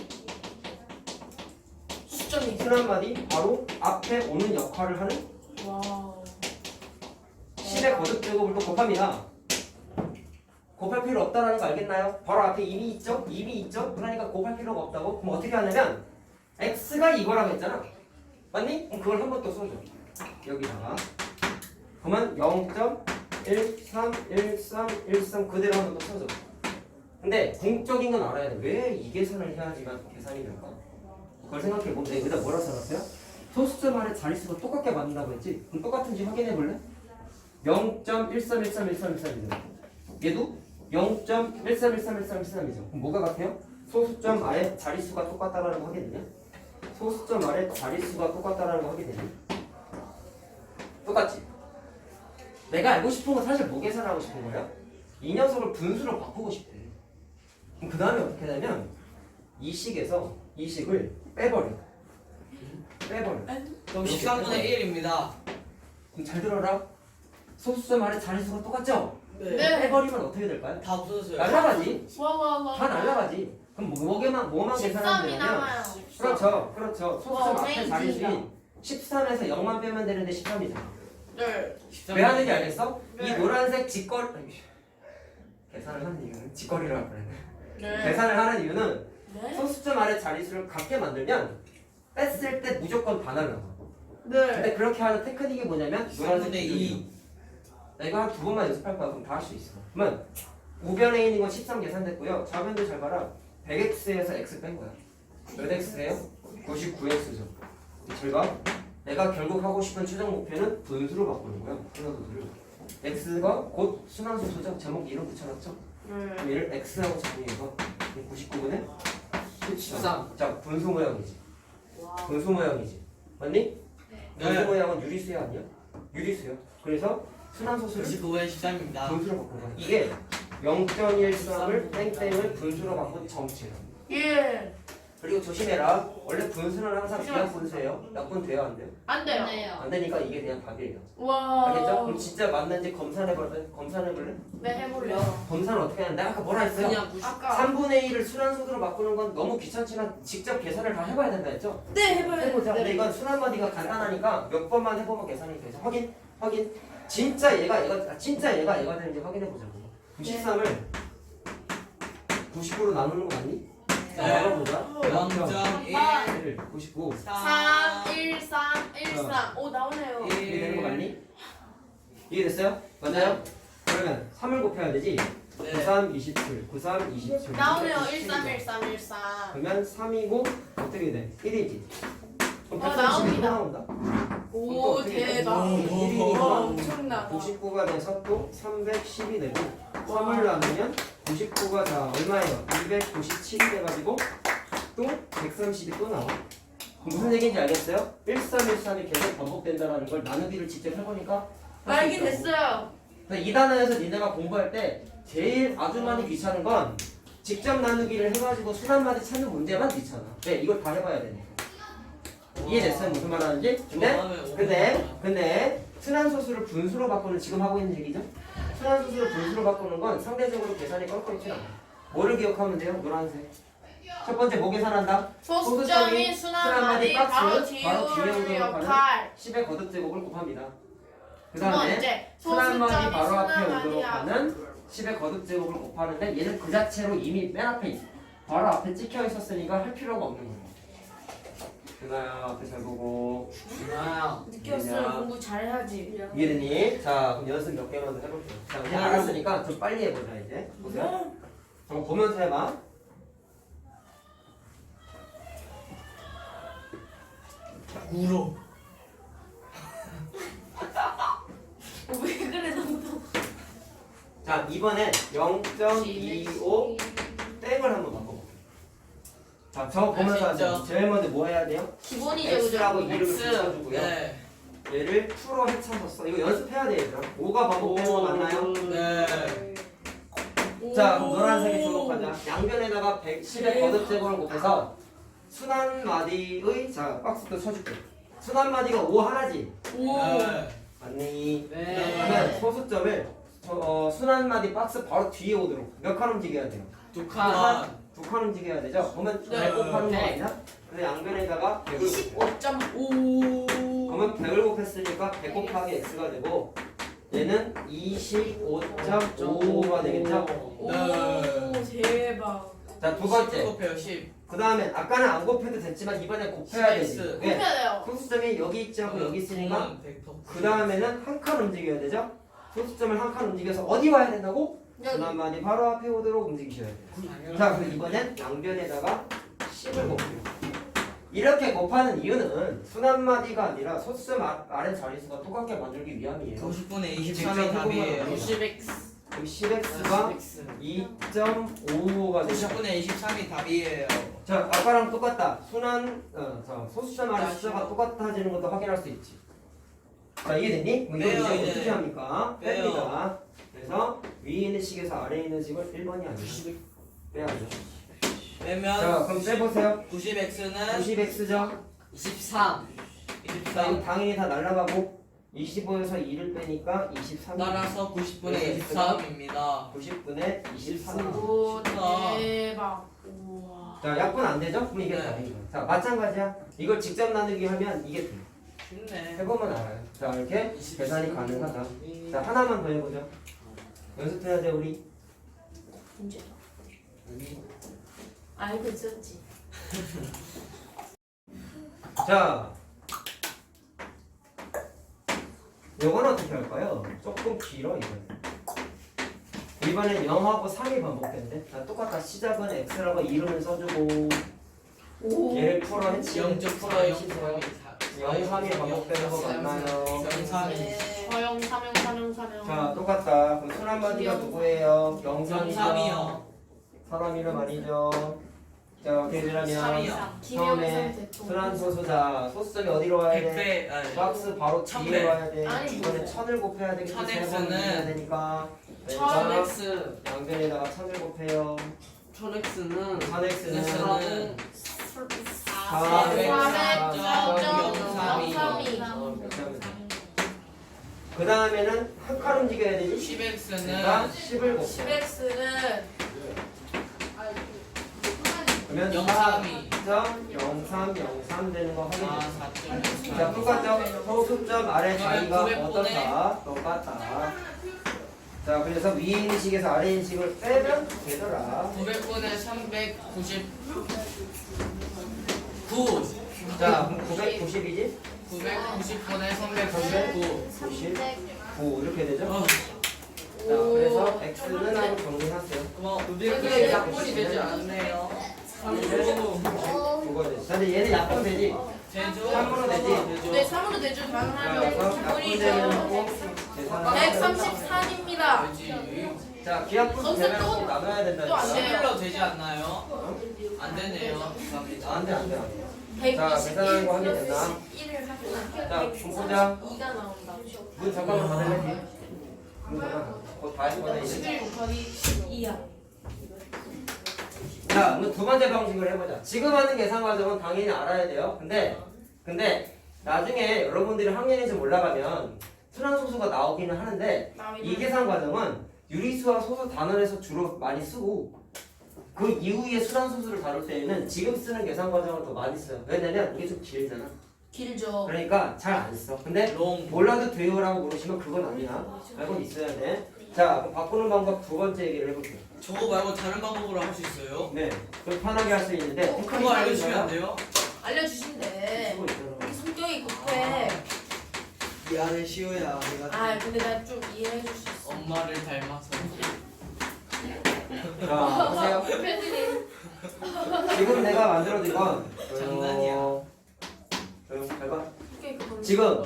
수점이. 순환마디 바로 앞에 오는 역할을 하는 와우. 10의 거듭 제곱을 또 곱합니다. 곱할 필요 없다라는 거 알겠나요? 바로 앞에 이미 있죠? 이미 있죠? 그러니까 곱할 필요가 없다고? 그럼 어떻게 하냐면 x가 이거라고 했잖아. 맞니? 그럼 그걸 한 번 또 써줘. 여기다가 그러면 0.131313 그대로 한 번 또 써줘. 근데 공적인 건 알아야 돼. 왜 이 계산을 해야지만 계산이 될까? 그걸 생각해 보면 여기다 뭐라 써놨어요? 소수점 아래 자릿수가 똑같게 맞는다고 했지? 그럼 똑같은지 확인해 볼래? 0.13131313이잖아. 얘도 0.13131313이죠. 그럼 뭐가 같아요? 소수점 아래 자릿수가 똑같다라는 거 하게 되냐? 소수점 아래 자릿수가 똑같다라는 거 하게 되냐? 똑같지? 내가 알고 싶은 건 사실 뭐 계산하고 싶은 거야? 이 녀석을 분수로 바꾸고 싶대. 그럼 그 다음에 어떻게 하냐면 이 식에서 이 식을 빼버려. 그럼 13분의 1입니다. 그럼 잘 들어라. 소수점 아래 자릿수가 똑같죠? 네. 빼버리면 어떻게 될까요? 다 없어졌어요. 날라가지. 와와와. 다 날라가지. 그럼 뭐만 계산하면 13이 되냐면 남아요. 그렇죠. 소수점 와, 앞에 자릿수인 13에서 0만 빼면 되는데 13이잖아. 네. 왜 하는지 알겠어? 네. 이 노란색 직거리 계산을 하는 이유는 직거리라고 그래. 네. 계산을 하는 이유는 네. 소수점 아래 자릿수를 같게 만들면 뺐을 때 무조건 다 날라가. 네. 근데 그렇게 하는 테크닉이 뭐냐면 노란색 3분의 2. 내가 한 두 번만 연습할 거야. 그럼 다 할 수 있어. 그러면 우변에 있는 건 13 계산됐고요. 좌변도 잘 봐라. 100x에서 x 뺀 거야. 몇 x예요? 99x죠. 잘 봐. 내가 결국 하고 싶은 최종 목표는 분수로 바꾸는 거야. 순환소수를. x가 곧 순환소수죠. 제목 이름 붙여놨죠. 그럼 얘를 x하고 정리해서 99분의 13. 자, 분수 모양이지. 분수 모양이지. 맞니? 분수 모양은 유리수야 아니야? 유리수야. 그래서 순환소수를 99분의 13입니다. 분수로 바꾼 거야. 이게 0.13을 땡땡을 분수로 바꾼 정치야. 예. 그리고 조심해라. 원래 분수는 항상 비약 분수예요. 약분 돼요, 안 돼요? 안 돼요. 안 되니까 이게 그냥 답이에요. 와. 알겠죠? 그럼 진짜 맞는지 검사해볼래? 검사해볼래? 네 해볼래요. 검사는 어떻게 하는데? 아까 뭐라 했어요? 그냥 90. 아까. 3분의 1을 순환수로 바꾸는 건 너무 귀찮지만 직접 계산을 다 해봐야 된다 했죠? 네 해봐요. 해보자. 근데 네. 이건 순환마디가 간단하니까 몇 번만 해보면 계산이 되죠. 확인. 진짜 얘가 되는지 확인해보자고. 93을 99로 나누는 거 맞니? 네. 나눠보자. 0.1 99 3 1 3 1 3. 오 나오네요. 이게 되는 거 맞니? 이해됐어요? 맞아요? 그러면 3을 곱해야 되지? 93, 27 93, 27 나오네요. 1 3 1 3 1 3. 그러면 3이고 어떻게 돼? 1이지? 그럼 나옵니다. 나온다? 오 대박. 오. 와 엄청나다. 99가 돼서 또 310이 되고 3을 나누면 99가 다 얼마예요? 297이 돼가지고 또 130이 또 나와. 무슨 얘기인지 알겠어요? 1313이 계속 반복된다는 걸 나누기를 직접 해보니까 알게 됐어요. 이 단원에서 니네가 공부할 때 제일 아주 많이 귀찮은 건 직접 나누기를 해가지고 순환마디 찾는 문제만 귀찮아. 왜? 이걸 다 해봐야 되니까. 이해됐어요? 무슨 말 하는지? 근데 순환소수를 분수로 바꾸는 지금 하고 있는 얘기죠? 순환소수를 분수로 바꾸는 건 상대적으로 계산이 껄끄럽지 않아. 뭐를 기억하면 돼요? 노란색. 첫 번째 뭐 계산한다? 소수점이 순환마디 바로 뒤에 오는 역할. 10의 거듭제곱을 곱합니다. 그 두 다음에 번째 순환마디 소수점이 바로 앞에 오도록 순환마디야. 하는 10의 거듭제곱을 곱하는데 얘는 그 자체로 이미 맨 앞에 있어. 바로 앞에 찍혀 있었으니까 할 필요가 없는 거예요. 준아야 앞에 잘 보고. 준아야. 느꼈어요. 공부 잘해야지. 이해되니? 자 그럼 연습 몇 개만 더 해볼게요. 자 이제 알았으니까 좀 빨리 해보자 이제. 보세요. 저거 보면서 해봐. 울어. 왜 그래 너무. 자 이번엔 0.25 땡을 한번 바꿔볼게요. 자 저거 보면서 하자. 제일 먼저 뭐 해야 돼요? 기본이죠 X라고 그죠? 이름을 붙여주고요. 네. 얘를 풀어 해쳐서 써. 이거 연습해야 돼 얘들아. 5가 반복되는 거 맞나요? 네. 자 그럼 노란색에 주목하자. 양변에다가 110의 거듭제곱을 곱해서 순환마디의 자 박스도 쳐줄게. 순환마디가 5 하나지? 오. 네. 맞니? 네. 그러면 소수점을 순환마디 박스 바로 뒤에 오도록 몇 칸 움직여야 돼요? 두 칸. 2칸 움직여야 되죠? 그러면 네. 100 곱하는 거 네. 아니야? 그래서 양변에다가 100을 곱해. 25.5. 그러면 100을 곱했으니까 100 곱하기 x가 되고 얘는 25.5가 되겠죠? 오 네. 대박. 자 두 번째 곱해요 10. 그 다음에 아까는 안 곱해도 됐지만 이번에 곱해야 되지. CS. 왜? 해야 돼요. 소수점이 여기 있지 않고 여기 있으니까 그건 벡터. 그 다음에는 한 칸 움직여야 되죠? 소수점을 한 칸 움직여서 어디 와야 된다고? 여기. 순환마디 바로 앞에 오도록 움직이셔야 돼요. 자 그럼 이번엔 양변에다가 10을 곱해요. 이렇게 곱하는 이유는 순한마디가 아니라 소수점 아래 자릿수가 똑같게 만들기 위함이에요. 90분의 23이 답이에요. 90x. 그럼 10x가 2.55가 되죠. 90분의 23이 답이에요. 자, 아까랑 똑같다. 자, 소수점 아래 숫자가 똑같아지는 것도 확인할 수 있지. 자, 이해됐니? 이거 빼요, 이제 이제. 어떻게 합니까? 빼요. 뺍니다. 그래서 위에 있는 식에서 아래에 있는 식을 1번이 아니야. 빼야죠. 빼면 자, 그럼 빼보세요. 90x는 90x죠? 23. 자, 이거 23 당연히 다 날라가고 25에서 2를 빼니까 23. 따라서 90분의 네, 23입니다. 90분의 23. 오 대박. 우와. 자, 약분 안 되죠? 그럼 이게 네. 답인 거야. 자, 마찬가지야. 이걸 직접 나누기 하면 이게 돼. 쉽네. 해보면 알아요. 자, 이렇게 계산이 가능하다. 자, 하나만 더 해보죠. 연습해야 돼, 우리. 문제. 알고 있었지. 자, 요건 어떻게 할까요? 조금 길어, 이번엔 0하고 3이 반복된대. 자, 똑같다. 시작은 x라고 이름을 써주고 오. 얘를 풀어 했지. 0.0 0, 3이 반복되는 거 맞나요? 03이 네. 서영 사명 사명 사명. 자, 똑같다. 그럼 순 한마디가 누구예요? 0, 3이죠. 03이요. 사람 이름 아니죠. 자, 어떻게 되냐면 삼이요. 처음에 순한 소수자 소수점이 어디로 와야 돼? 100배 아니 박스 바로 뒤에 1000배. 와야 돼. 아니, 이번에 1000을 곱해야 되겠지. 1000X 는 해야 되니까. 1000x. 양변에다가 1000을 곱해요. 1000x는 1000x는 1000은 400.032. 그 다음에는 한 칸 움직여야 되지. 10x는 그러니까 10을 곱해. 10x는 그러면 032 4.0303 되는 거 확인해. 아 자, 4.03 똑같죠? 소수점 아래 자리가 그러면 900 어떻다? 똑같다. 자, 그래서 위에 있는 식에서 아래 있는 식을 빼면 되더라. 900분의 399 자, 그럼 990이지? 990분의 399 99 이렇게 되죠? 어, 자, 그래서 x는 하고 정리하세요. 이게 약분이 되지 않네요. 39 그거 되지. 자, 근데 얘는 약분 되지? 제주 3으로 되지? 네 3으로 대주 자, 가능하면 그래서 약분되는 하고 계산하면 134입니다. 되지. 자, 기약분 거기서 되면 또- 꼭 나눠야 된다니까. 또안 돼요. 11로 되지 않나요? 안 되네요. 감사합니다. 안 돼, 안 돼, 안 돼. 자, 계산하는 거 확인됐나? 1을 하면 자, 좀 보자. 2가 나온다. 문 잠깐만 닫을래? 문 잠깐만. 곧 다 할 거네, 이제. 11 곱하기 12야. 자, 그럼 두 번째 방식을 해보자. 지금 하는 계산 과정은 당연히 알아야 돼요. 근데 나중에 여러분들이 학년이 좀 올라가면 순환 소수가 나오기는 하는데 이 계산 과정은 유리수와 소수 단원에서 주로 많이 쓰고 그 이후에 순환 소수를 다룰 때에는 지금 쓰는 계산 과정을 더 많이 써요. 왜냐면 이게 좀 길잖아. 길죠. 그러니까 잘 안 써. 근데 롱 몰라도 돼요라고 물으시면 그건 아니야. 알고 있어야 돼. 자, 그럼 바꾸는 방법 두 번째 얘기를 해볼게요. 저거 말고 다른 방법으로 할 수 있어요? 네, 좀 편하게 할 수 있는데 그거 알려주시면 안 돼요? 알려주신대. 쓰고 있잖아. 성격이 급해. 미안해 시우야 내가 아 근데 나 좀 이해해줄 수 있어. 엄마를 닮아서 자, 보세요. 패드님. 지금 내가 만들어둔 건 장난이야. 잘 봐. 성격이 급한 지금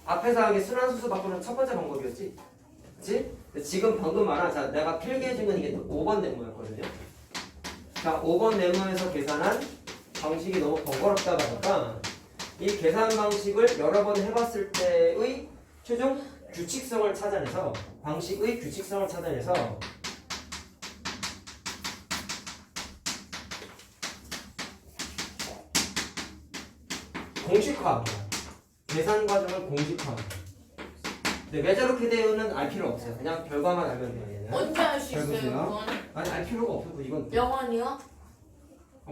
앞에서 하기 순환수수 바꾸는 첫 번째 방법이었지? 그치? 근데 지금 방금 말한 자 내가 필기해준 건 이게 5번 네모였거든요. 자 5번 네모에서 계산한 방식이 너무 번거롭다 보니까 이 계산 방식을 여러 번 해봤을 때의 최종 규칙성을 찾아내서 방식의 규칙성을 찾아내서 공식화합니다. 계산 과정을 공식화합니다. 네, 왜 저렇게 되어는 알 필요 없어요. 그냥 결과만 알면 돼요. 얘는. 언제 할 수 잘 있어요 보세요. 그건? 아니 알 필요가 없고 이건 영원이요?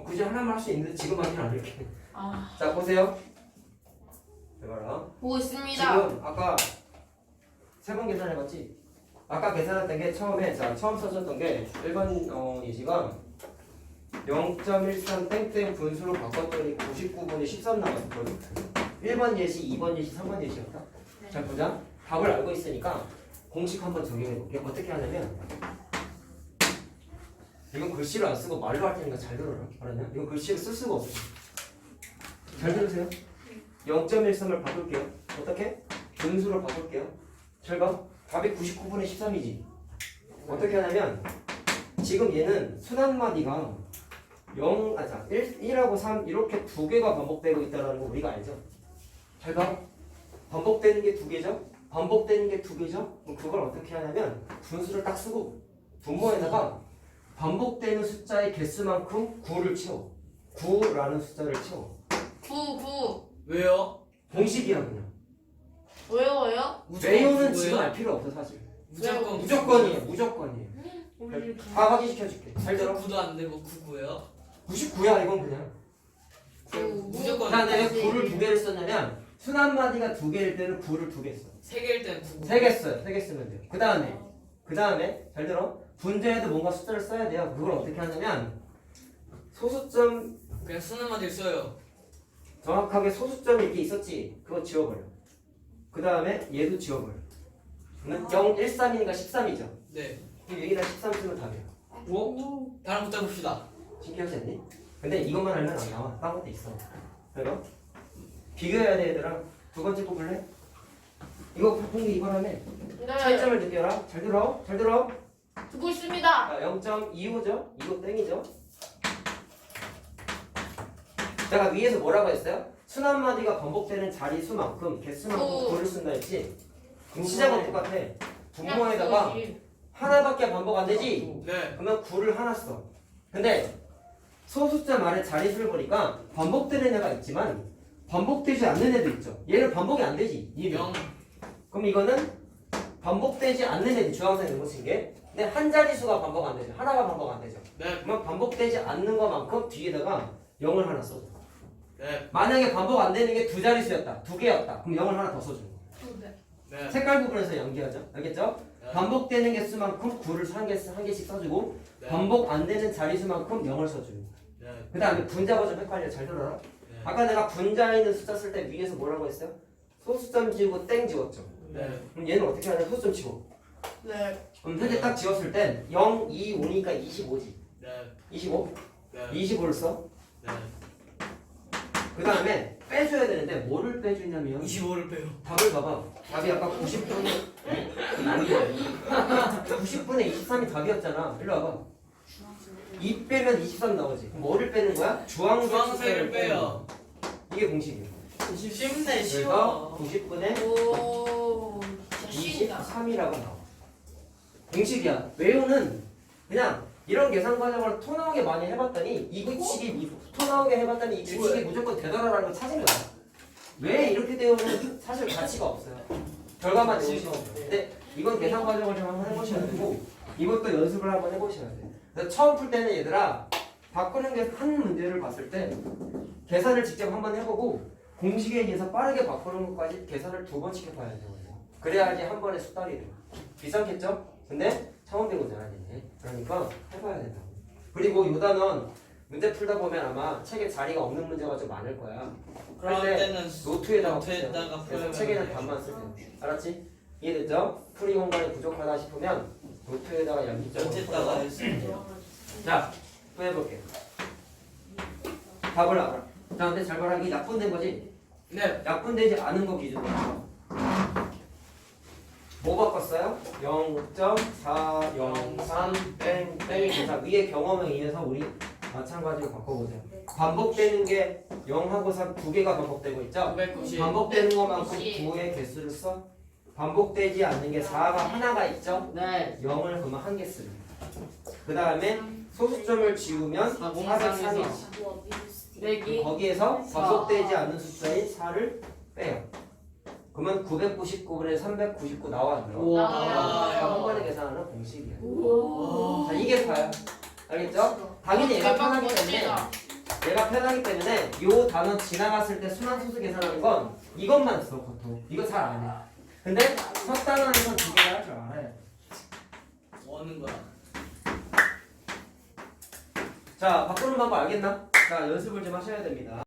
굳이 하나만 할 수 있는데 지금 하진 않을게. 아 자 보세요. 해봐라. 보고 있습니다. 지금 아까 세 번 계산해봤지? 아까 계산했던 게 처음에 자 처음 써줬던 게 1번 예시가 0.13 땡땡 분수로 바꿨더니 99분의 13 나왔거든. 1번 예시, 2번 예시, 3번 예시였다. 네. 자 보자. 답을 알고 있으니까 공식 한번 적용해볼게. 어떻게 하냐면 이건 글씨를 안 쓰고 말로 할 테니까 잘 들어라. 알았냐? 이건 글씨를 쓸 수가 없어. 잘 들으세요. 0.13을 바꿀게요. 어떻게? 분수로 바꿀게요. 잘 봐. 답이 99분의 13이지. 어떻게 하냐면 지금 얘는 순환마디가 1하고 3 이렇게 두 개가 반복되고 있다는 거 우리가 알죠? 잘 봐. 반복되는 게 두 개죠? 반복되는 게 두 개죠? 그럼 그걸 어떻게 하냐면 분수를 딱 쓰고 분모에다가 반복되는 숫자의 개수만큼 9를 채워. 9라는 숫자를 채워. 9. 왜요? 공식이야 그냥. 왜요? 외우는 지금 알 필요 없어 사실. 무조건이에요. 무조건이에요. 다 확인시켜줄게. 잘 들어. 9도 안 되고 99예요? 99야 이건 그냥. 무조건. 자, 내가 9를 두 개를 썼냐면 순환마디가 두 개일 때는 9를 두 개 써. 3개일 때는 99. 세 개 써요. 3개 쓰면 돼요. 그 다음에 잘 들어. 분자에도 뭔가 숫자를 써야 돼요. 그걸 어떻게 하냐면 소수점 그냥 쓰는 말들 써요. 정확하게 소수점이 이렇게 있었지. 그거 지워버려. 그 다음에 얘도 지워버려. 그러면 0, 1, 3이니까 13이죠. 네. 그럼 여기다 13 쓰면 답이에요. 오? 다른 것도 해봅시다. 신기하지 않니? 근데 이것만 알면 안 나와. 딴 것도 있어. 그래서 비교해야 돼 얘들아. 두 번째 뽑을래? 이거 공기 이거라며. 네. 차이점을 느껴라. 잘 들어. 잘 들어. 듣고 있습니다. 자, 0.25죠? 이거 땡이죠? 제가 위에서 뭐라고 했어요? 순환마디가 반복되는 자리수만큼 개수만큼 9를 쓴다 했지? 그럼 시작은 똑같아. 분모에다가 하나밖에 반복 안 되지? 네. 그러면 9를 하나 써. 근데 소수점 안에 자리수를 보니까 반복되는 애가 있지만 반복되지 않는 애도 있죠. 얘는 반복이 안 되지. 0. 그럼 이거는 반복되지 않는 애들 주황색 넣은 것인 게 근데 한 자리수가 반복 안 되죠. 하나가 반복 안 되죠. 네. 그러면 반복되지 않는 것만큼 뒤에다가 0을 하나 써줘. 네. 만약에 반복 안 되는 게 두 자릿수였다. 두 개였다. 그럼 0을 하나 더 써주는 거야. 네. 색깔 부분에서 연기하죠. 알겠죠? 네. 반복되는 반복되는 개수만큼 9를 한 개씩 써주고 네. 반복 안 되는 자릿수만큼 0을 써주는 거야. 네. 그 다음에 분자가 좀 헷갈려. 잘 들어라. 네. 아까 내가 분자에 있는 숫자 쓸 때 위에서 뭐라고 했어요? 소수점 지우고 땡 지웠죠. 네. 그럼 얘는 어떻게 하냐? 소수점 지워. 네. 그럼 현재 딱 지웠을 땐 0, 2, 5니까 25지. 네. 25? 네. 25를 써. 네. 그 다음에 빼줘야 되는데 뭐를 빼주냐면 25를 빼요. 답을 봐봐. 답이 아까 90분의 90분의 23이 답이었잖아. 일로 와봐. 2 빼면 23 나오지. 그럼 뭐를 빼는 거야? 주황색 주황색을 숫자를 빼는 빼요. 거야. 이게 공식이야. 쉽네, 그래서 쉬워. 90분의 오. 진짜 쉽다. 23이라고 나와. 공식이야. 외우는 그냥 이런 계산 과정을 토 나오게 많이 해봤더니 이구치기 토 나오게 해봤더니 이 규칙이 무조건 되더라라는 걸 찾은 거야. 왜 이렇게 되어는 사실 가치가 없어요. 결과만 내시면 돼요. 근데 이건 계산 과정을 좀 한번 해보셔야 되고 이것도 연습을 한번 해보셔야 돼요. 그래서 처음 풀 때는 얘들아 바꾸는 게 한 문제를 봤을 때 계산을 직접 한번 해보고 공식에 의해서 빠르게 바꾸는 것까지 계산을 2번씩 해봐야 돼요. 그래야지 한 번에 숙달이 돼요. 비싸겠죠? 근데 처음 배우잖아 얘네. 그러니까 해봐야 된다. 그리고 요 단원 문제 풀다 보면 아마 책에 자리가 없는 문제가 좀 많을 거야. 그럴 때 때는 노트에다가 노트에다가 풀어요. 그래서 풀어요. 책에는 답만 쓰세요. 알았지? 이해됐죠? 풀이 공간이 부족하다 싶으면 노트에다가 양기적으로 어쨌다가 풀어서. 했어요. 자, 또 해볼게. 답을 알아. 자, 근데 잘 봐라. 이게 약분된 거지? 네. 약분되지 않은 거 기준으로. 뭐 바꿨어요? 0.403 땡땡. 자, 위에 경험에 의해서 우리 마찬가지로 바꿔보세요. 반복되는 게 0하고 3 두 개가 반복되고 있죠? 990. 반복되는 것만큼 990. 9의 개수를 써. 반복되지 않는 게 4가 하나가 있죠? 네. 0을 그러면 한 개 씁니다. 그 다음에 소수점을 지우면 403이지. 빼기. 거기에서 반복되지 않는 숫자인 4를 빼요. 그러면 999분의 399 나와 안 나와? 나와요. 한 번에 계산하는 공식이야. 오. 자, 이게 다야. 알겠죠? 당연히 얘가 대박 편하기 때문에 멋지다. 얘가 편하기 때문에 요 단어 지나갔을 때 순환소수 계산하는 건 이것만 써 보통. 이거 잘 안 해. 근데 첫 단원에서 두 개를 할 줄 알아야 돼. 뭐 하는 거야? 자, 바꾸는 방법 알겠나? 자, 연습을 좀 하셔야 됩니다.